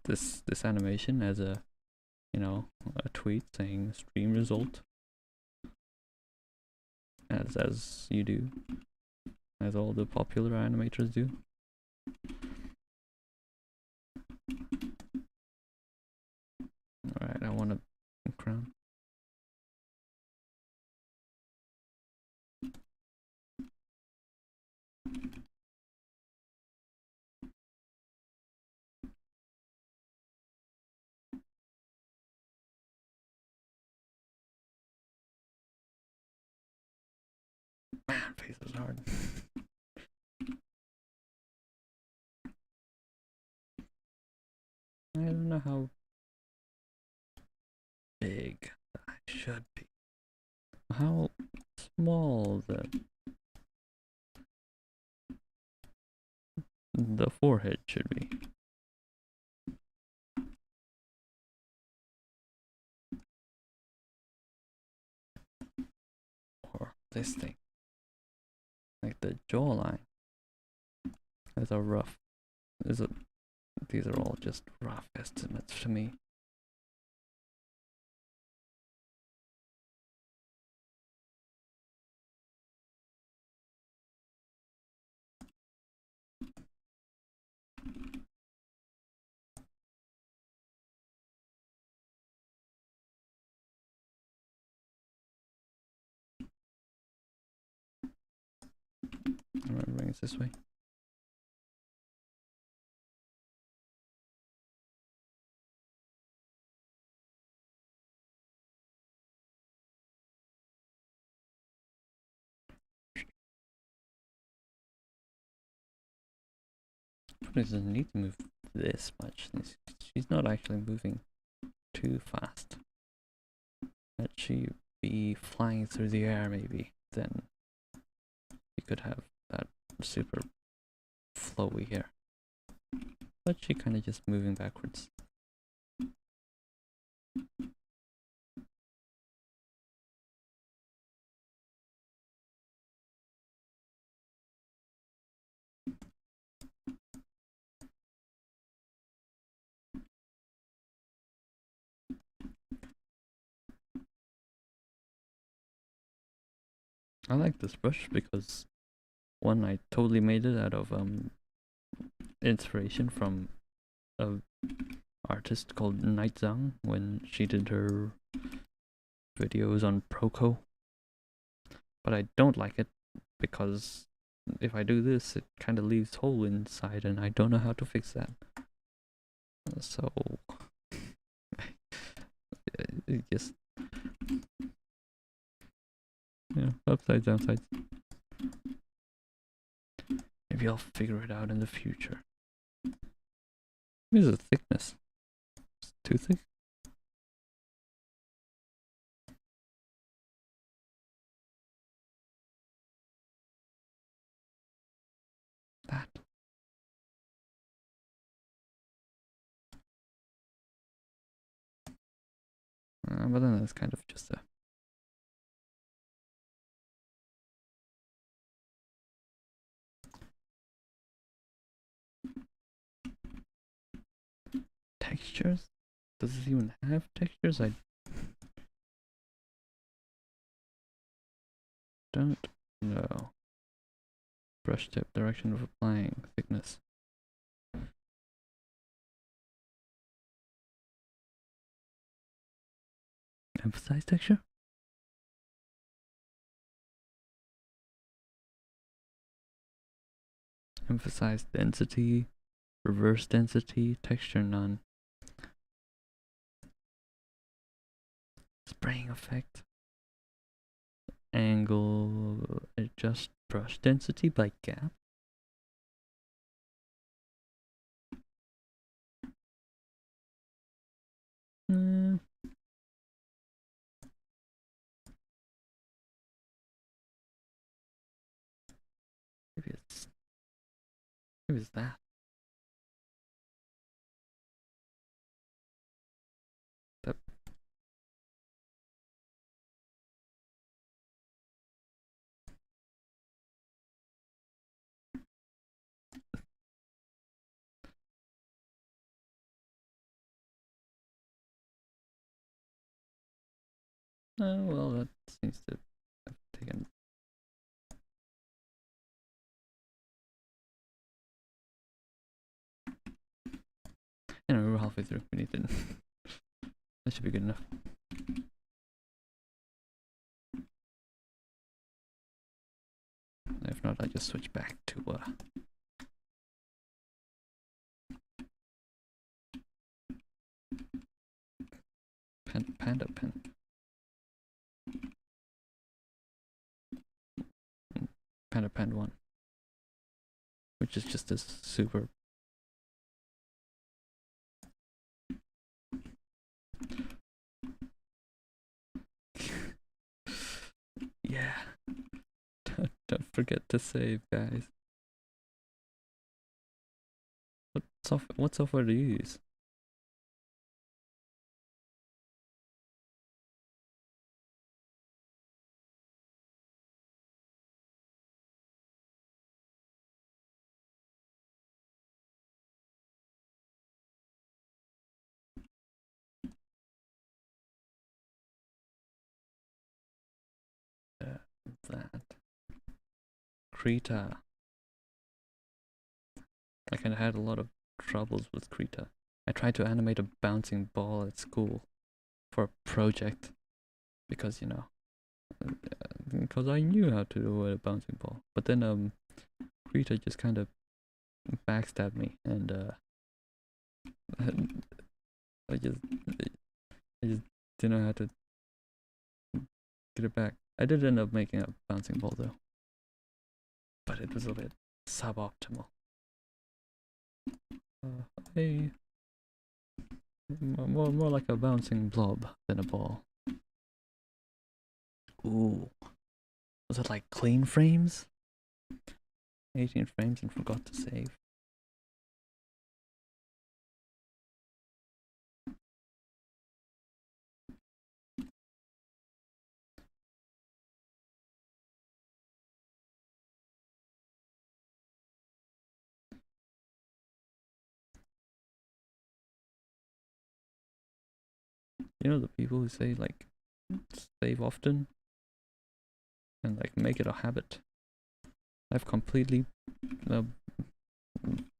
this animation as a, you know, a tweet saying stream result, as you do, as all the popular animators do. Alright, I want a crown. Man, face is hard. I don't know how big I should be. How small the forehead should be. Or this thing. Like the jawline. These are rough. These are all just rough estimates to me. Alright, bring it this way. Probably doesn't need to move this much. She's not actually moving too fast. Let she be flying through the air, maybe. Then you could have that super flowy here. But she kind of just moving backwards. I like this brush because one, I totally made it out of inspiration from a artist called Nightzang when she did her videos on Proco. But I don't like it because if I do this, it kind of leaves hole inside, and I don't know how to fix that. So it just, yeah, upsides, downsides. Maybe I'll figure it out in the future. Here's the thickness. It's too thick. That. But then it's kind of just a textures. Does it even have textures? I don't know. Brush tip, direction of applying, thickness. Emphasize texture? Emphasize density, reverse density, texture none. Spraying effect. Angle, adjust brush density by gap. Maybe it's that. Well, that seems to have taken. We're halfway through. We need to. That should be good enough. If not, I just switch back to Panda Pen. Panda Pen 1. Which is just this super. Yeah. Don't forget to save, guys. What software do you use? That. Krita. I kind of had a lot of troubles with Krita. I tried to animate a bouncing ball at school for a project because, because I knew how to do a bouncing ball. But then Krita just kind of backstabbed me, and I just didn't know how to get it back. I did end up making a bouncing ball though, but it was a bit suboptimal. Hey, more like a bouncing blob than a ball. Ooh, was it like clean frames? 18 frames and forgot to save. You know the people who say like save often and like make it a habit. I've completely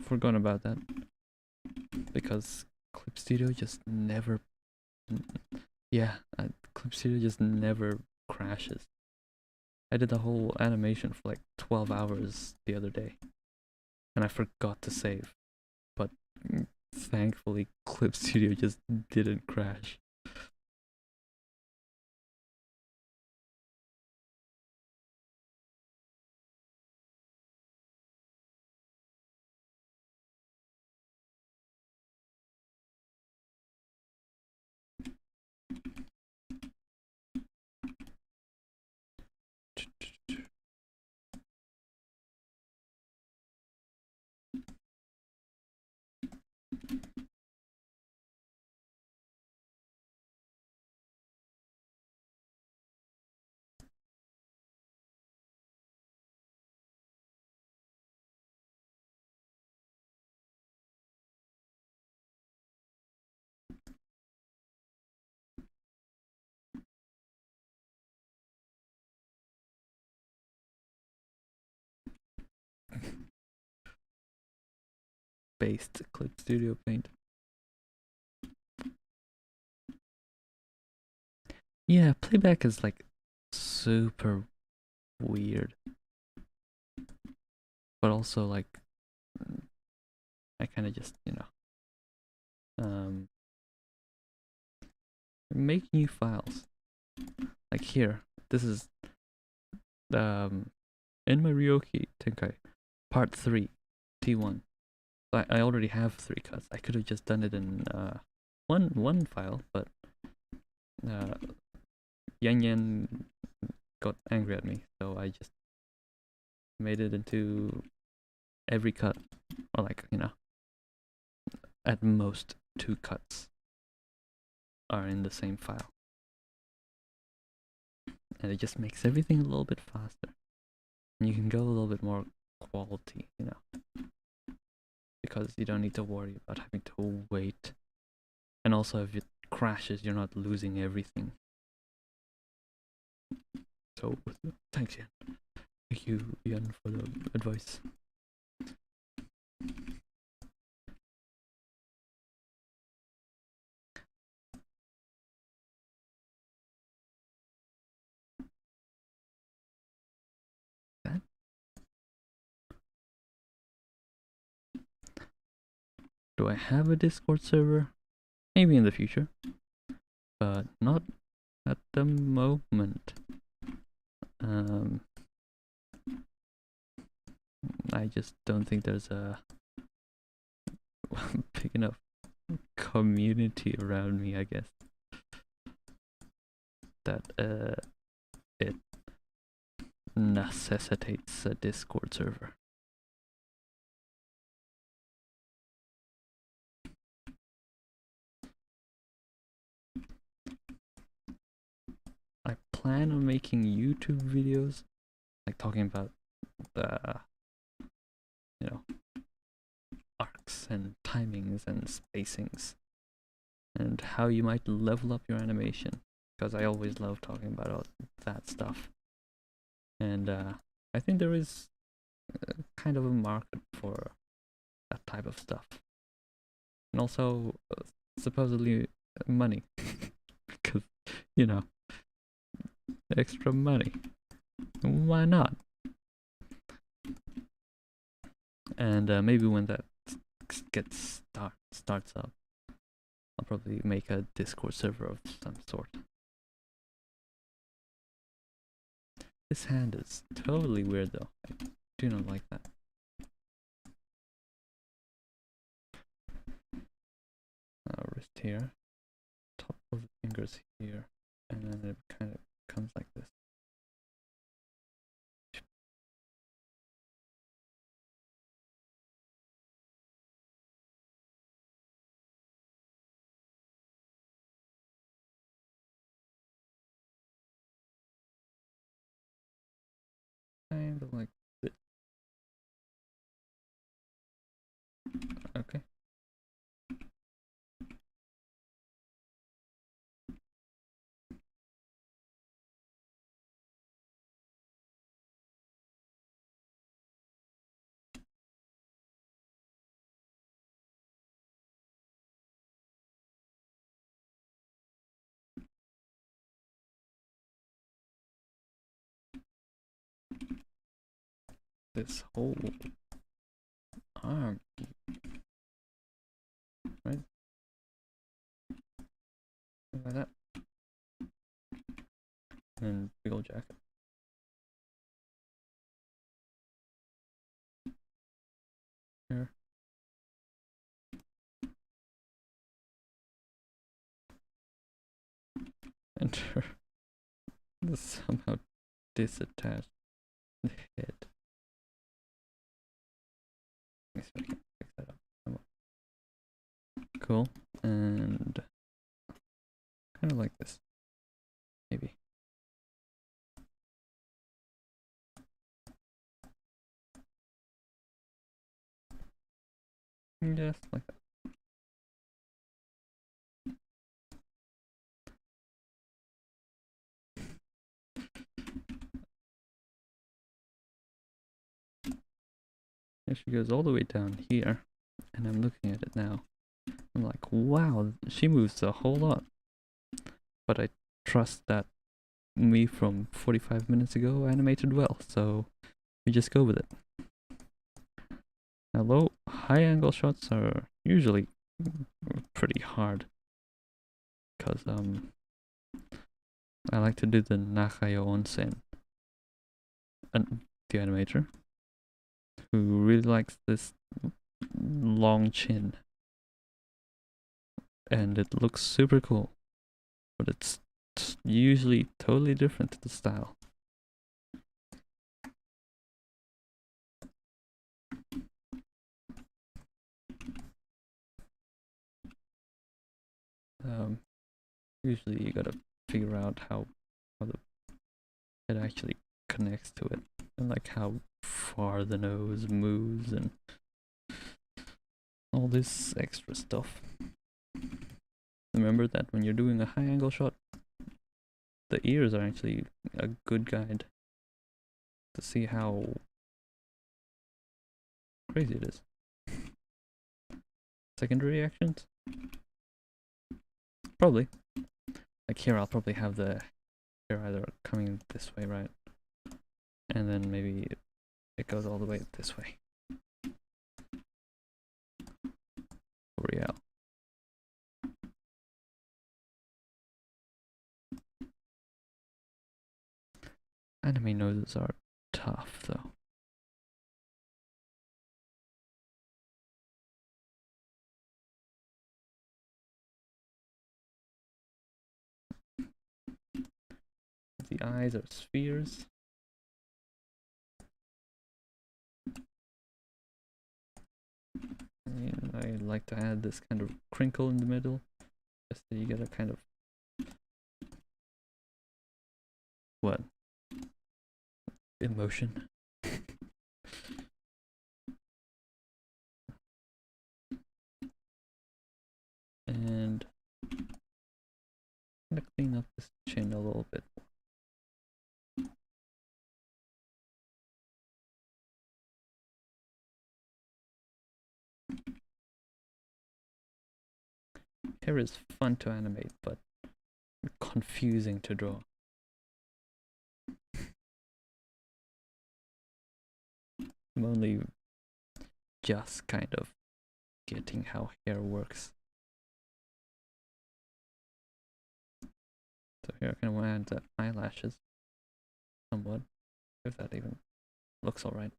forgotten about that because Clip Studio just never. Yeah, Clip Studio just never crashes. I did the whole animation for like 12 hours the other day, and I forgot to save. But thankfully, Clip Studio just didn't crash. Based Clip Studio Paint. Yeah, playback is like super weird, but also like I kind of just make new files. Like here, this is Enma Ryoki Tenkai Part 3 T1. I already have 3 cuts. I could have just done it in one file, but Yan Yan got angry at me, so I just made it into every cut, or like at most 2 cuts are in the same file, and it just makes everything a little bit faster, and you can go a little bit more quality, because you don't need to worry about having to wait, and also if it crashes, you're not losing everything. So thanks, Ian. Thank you, Ian, for the advice. Do I have a Discord server? Maybe in the future, but not at the moment. I just don't think there's a big enough community around me, I guess, that it necessitates a Discord server. I plan on making YouTube videos, like talking about the, you know, arcs and timings and spacings, and how you might level up your animation, because I always love talking about all that stuff. And I think there is kind of a market for that type of stuff, and also supposedly money, because, you know, extra money, why not? And maybe when that starts up, I'll probably make a Discord server of some sort. This hand is totally weird though. I do not like that. Wrist here, top of the fingers here, and then it kind of comes like this. Kind of like this. Okay. This whole arm, right? Like that. And big old jacket. Here. Enter. Somehow disattached the head. Let me see if I can fix that up. Cool. And kind of like this. Maybe. Just like that. If she goes all the way down here, and I'm looking at it now, I'm like, wow, she moves a whole lot. But I trust that me from 45 minutes ago animated well, so we just go with it. Now, low, high angle shots are usually pretty hard, because I like to do the Nakayo Onsen, and the animator, who really likes this long chin, and it looks super cool, but it's usually totally different to the style. Usually you gotta figure out how the head actually connects to it, and like how far the nose moves and all this extra stuff. Remember that when you're doing a high angle shot, the ears are actually a good guide to see how crazy it is. Secondary actions? Probably. Like here, I'll probably have the hair either coming this way, right? And then maybe it goes all the way this way. Real. Anime noses are tough though. The eyes are spheres. And I like to add this kind of crinkle in the middle, just so you get a kind of what? Emotion. And I'm gonna clean up this chin a little bit. Hair is fun to animate, but confusing to draw. I'm only just kind of getting how hair works. So here I kind of want to add the eyelashes somewhat, if that even looks alright.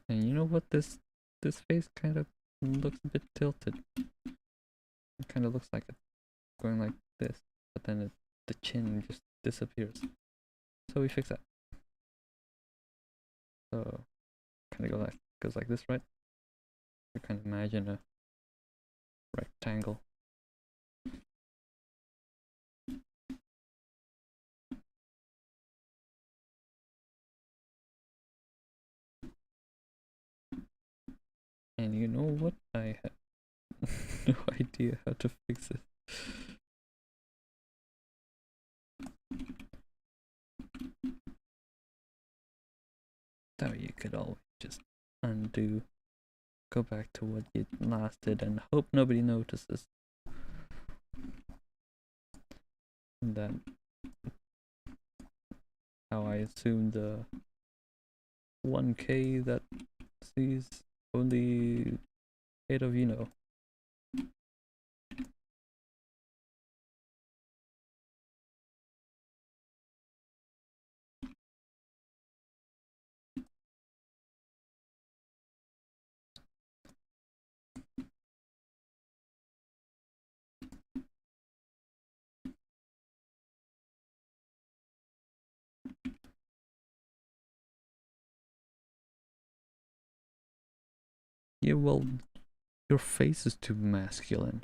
And you know what, this face kind of looks a bit tilted. It kind of looks like it's going like this, but then the chin just disappears. So we fix that. So kind of goes like this, right? You kind of imagine a rectangle. And you know what? I have no idea how to fix it. So you could always just undo, go back to what you last did, and hope nobody notices. And then how I assume the 1K that sees only 8 of you know. Yeah, well, your face is too masculine.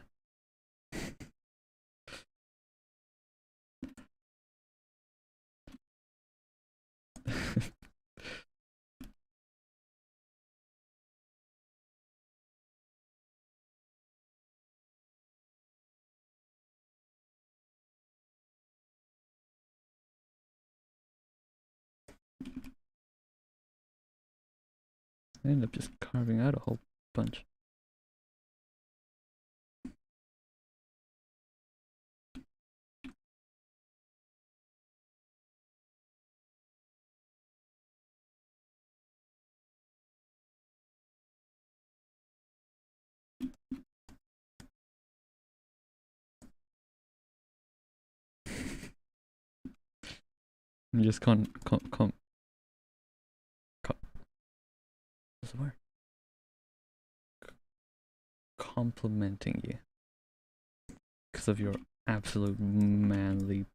I end up just carving out a whole bunch. I'm just what's the word? Complimenting you because of your absolute manly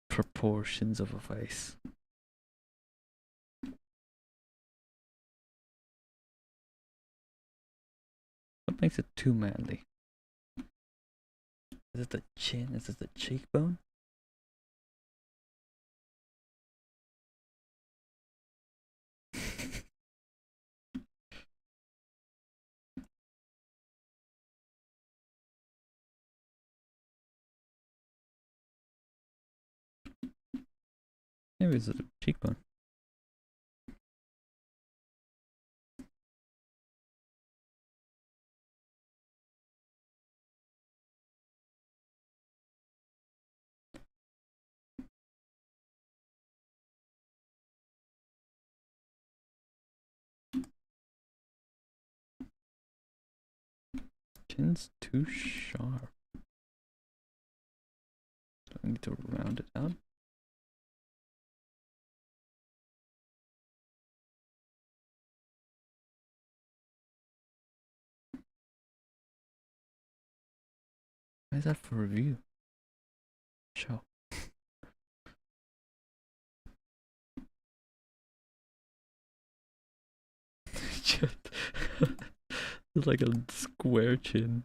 proportions of a face. What makes it too manly? Is it the chin? Is it the cheekbone? Maybe it's a cheekbone. Chin's too sharp. Do I need to round it out? Why is that for review? Show. Just it's like a square chin.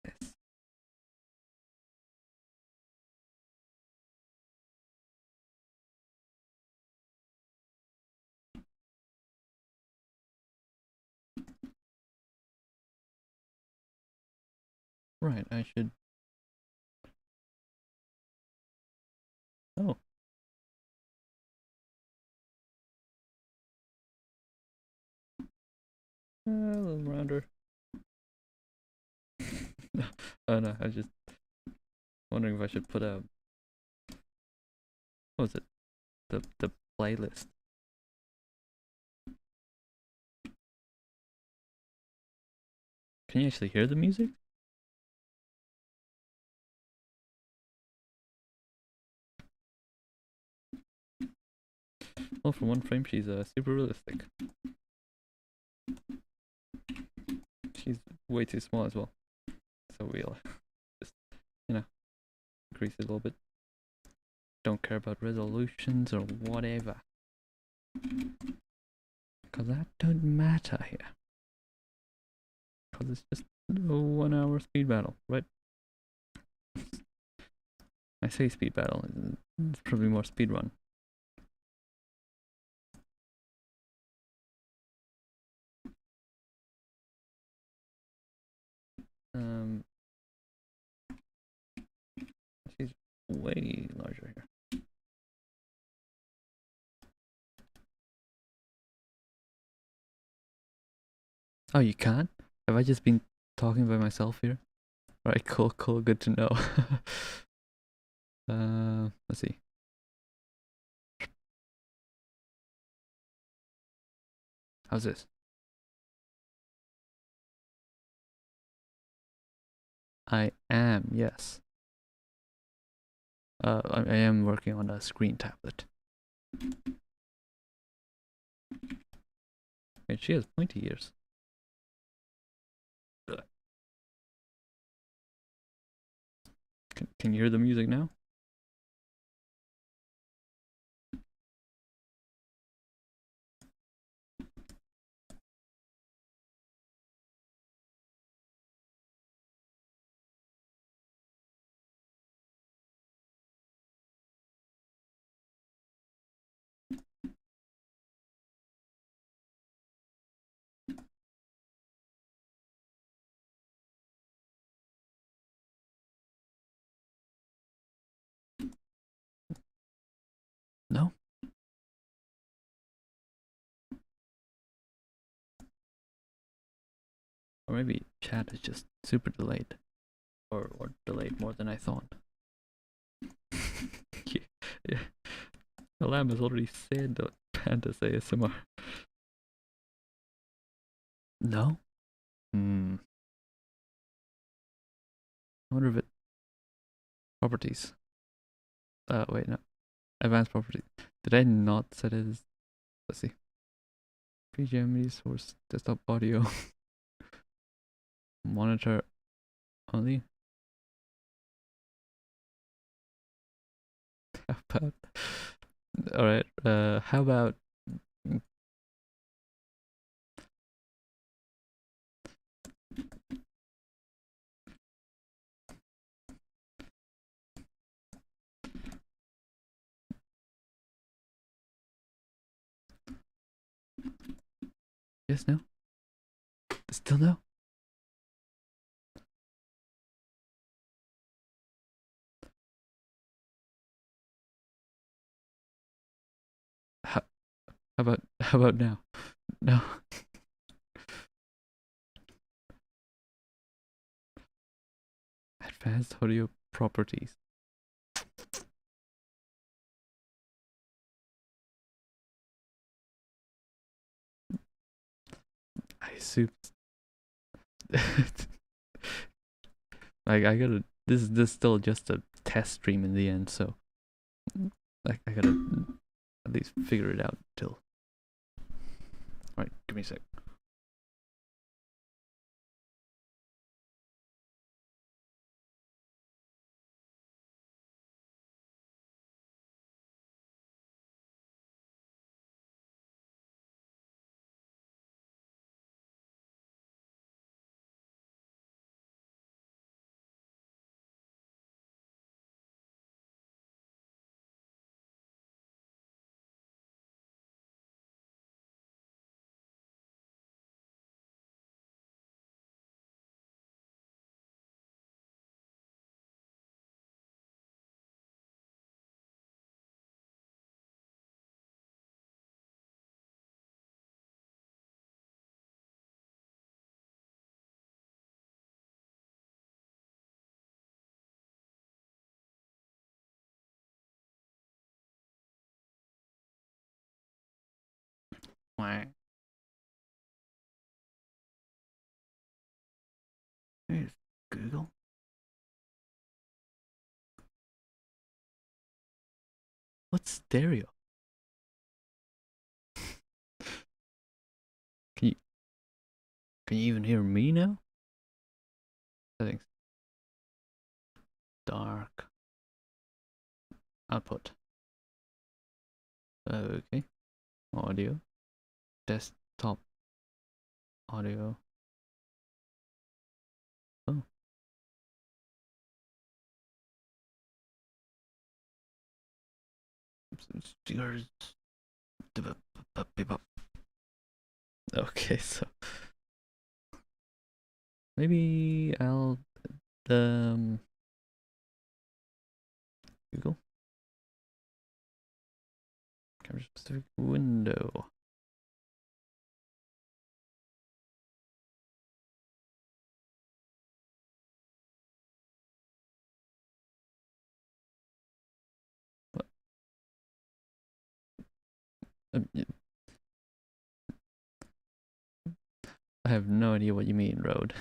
Yes. Right, I should. Oh. A little rounder. Oh no, I was just wondering if I should put a. What was it? The playlist. Can you actually hear the music? Well, for one frame, she's super realistic. She's way too small as well. So we'll just, increase it a little bit. Don't care about resolutions or whatever. Because that don't matter here. Because it's just a 1 hour speed battle, right? I say speed battle, it's probably more speed run. She's way larger here. Oh, you can't? Have I just been talking by myself here? Alright, cool, good to know. Let's see. How's this? I am, yes. I am working on a screen tablet. Wait, she has pointy ears. Can you hear the music now? No? Or maybe chat is just super delayed. Or delayed more than I thought. Yeah. The lamb has already said that Panda's ASMR. No? I wonder if it... Properties. Wait, no. Advanced properties. Did I not set it as... Let's see. PGME source desktop audio. Monitor only. about all right, how about yes, no, still no? How, how about now? No. Advanced audio properties. I assume like I gotta this still just a test stream in the end, so like I gotta at least figure it out till. Alright, give me a sec. Why? Here's Google. What's stereo? Can you even hear me now? Settings. Dark. Output. Okay. Audio. Desktop audio. Oh. Speakers. Okay, so maybe I'll Google camera specific window. What? Yeah. I have no idea what you mean, Road.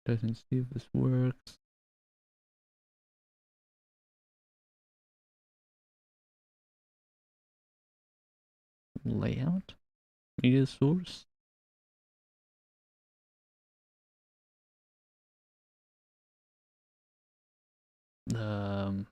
Doesn't see if this works. Layout? Media source? Um.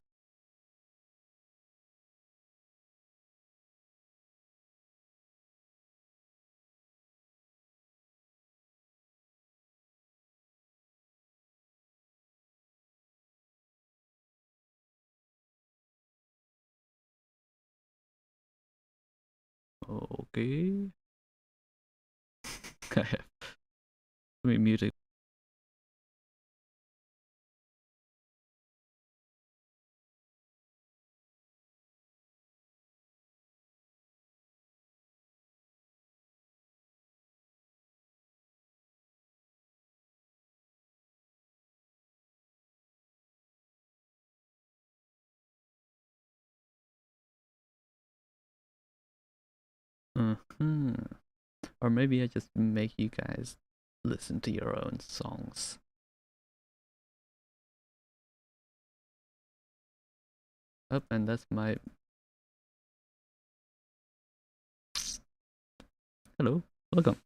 Okay. I have music. Or maybe I just make you guys listen to your own songs. Oh, and that's my. Hello, welcome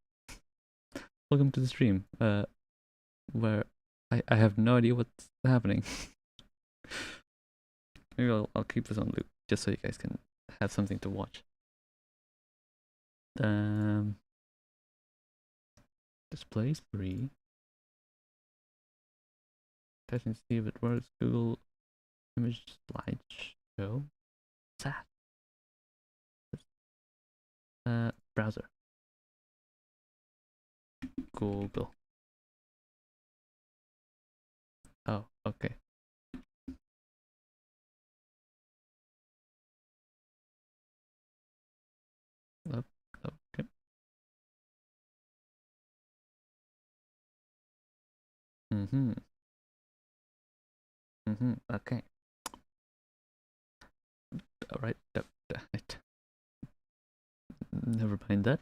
to the stream. Where I have no idea what's happening. Maybe I'll keep this on loop just so you guys can have something to watch. Display 3. Testing to see if it works. Google image slideshow. What's that? Browser. Google. Oh, okay. Okay. Okay. Alright. Never mind that.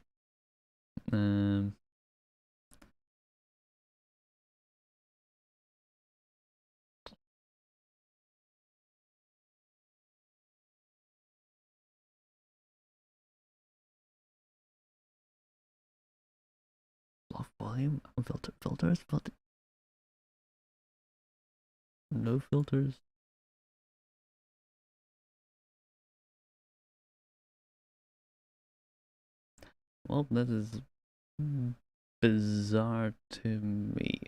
Block volume, filters, no filters. Well, that is bizarre to me.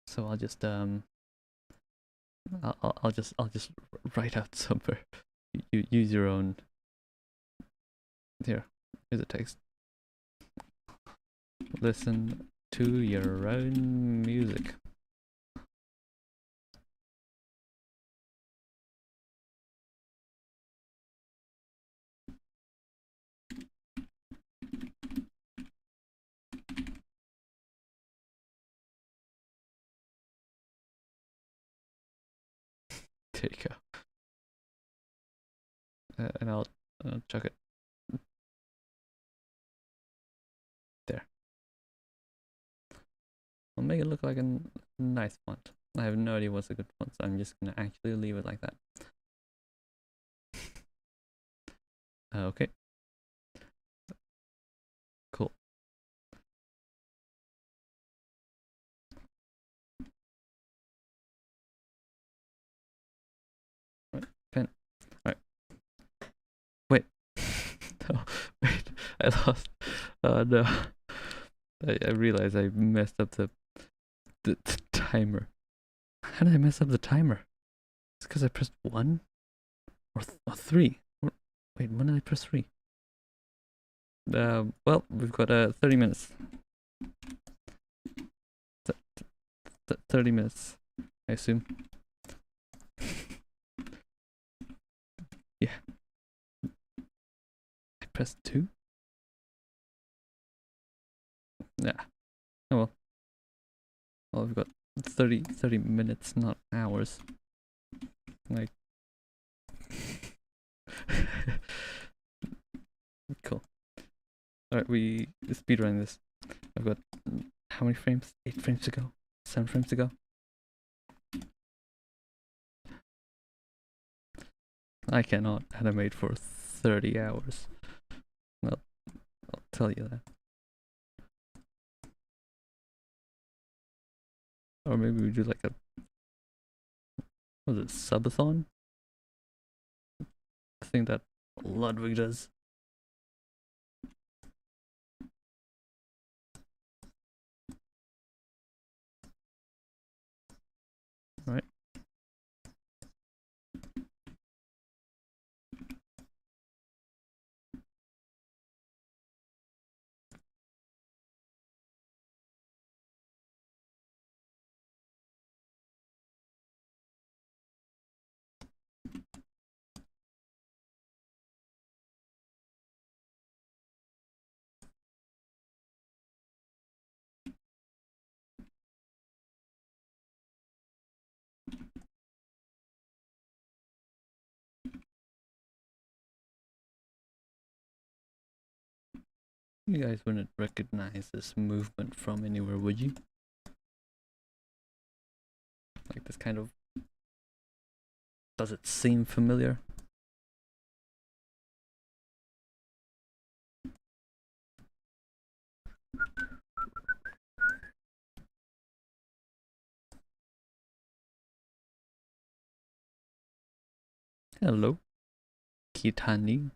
So I'll just I'll just write out somewhere. You use your own. Here's a text. Listen to your own music. There you go. And I'll chuck it there. I'll make it look like a nice font. I have no idea what's a good font, so I'm just gonna actually leave it like that. Okay. Cool. Right, pen. Alright. Wait. No, wait. I lost. Oh no. I realized I messed up the timer. How did I mess up the timer? It's because I pressed 1 or 3. Wait, when did I press 3? Well, we've got 30 minutes. 30 minutes, I assume. Yeah. I pressed 2? Yeah. Oh well. Well, we've got 30 minutes, not hours. Like. Cool. Alright, we speedrun this. I've got how many frames? 8 frames to go? 7 frames to go? I cannot animate for 30 hours. Well, I'll tell you that. Or maybe we do like a, what is it, subathon? I think that Ludwig does. Right. You guys wouldn't recognize this movement from anywhere, would you? Like this kind of... Does it seem familiar? Hello, Kitani.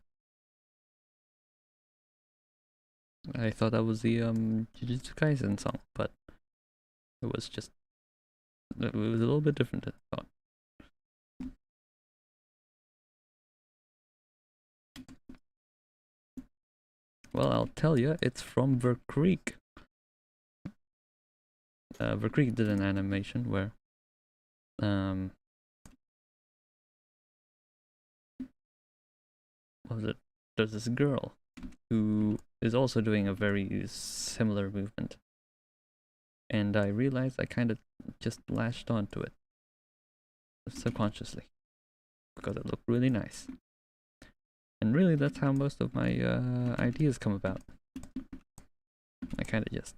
I thought that was the Jujutsu Kaisen song, but it was a little bit different than I thought. Well, I'll tell you, it's from Verkreek. Verkreek did an animation where what was it? There's this girl who is also doing a very similar movement, and I realized I kind of just latched onto it subconsciously because it looked really nice. And really, that's how most of my ideas come about. I kind of just,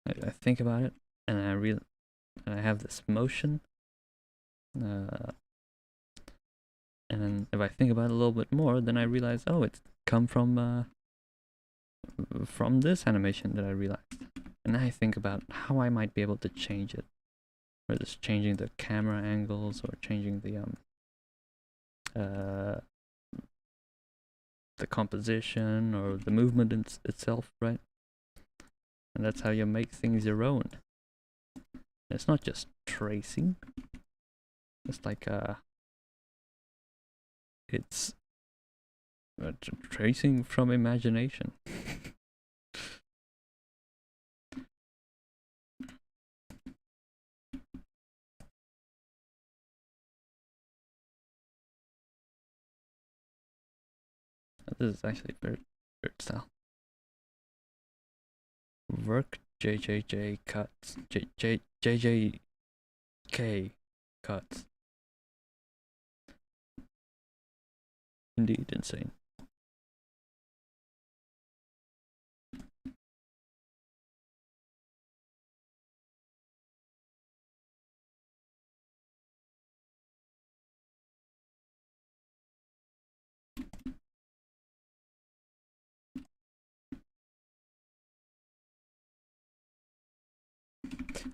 I think about it, and I have this motion, and then if I think about it a little bit more, then I realize, oh, it's come from this animation that I realized. And I think about how I might be able to change it, or just changing the camera angles, or changing the composition or the movement itself, right? And that's how you make things your own. It's not just tracing. It's like it's tracing from imagination. This is actually very weird style. Work JJJ cuts. JJK cuts. Indeed insane.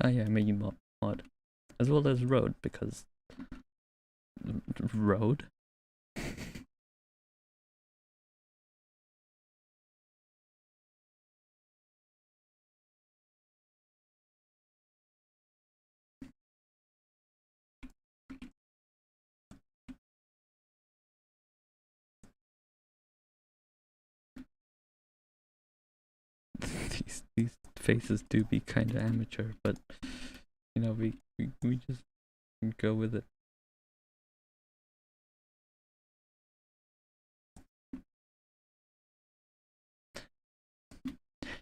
Ah yeah, I made you mod. As well as road, because road? these faces do be kind of amateur, but we just go with it.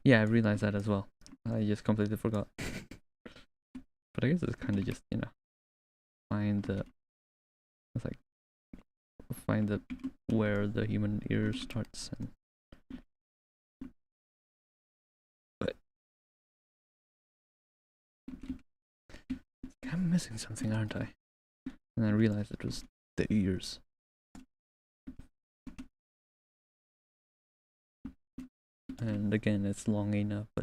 Yeah, I realized that as well. I just completely forgot. But I guess it's kind of just find the where the human ear starts, and but I'm missing something, aren't I? And I realized it was the ears. And again, it's long enough, but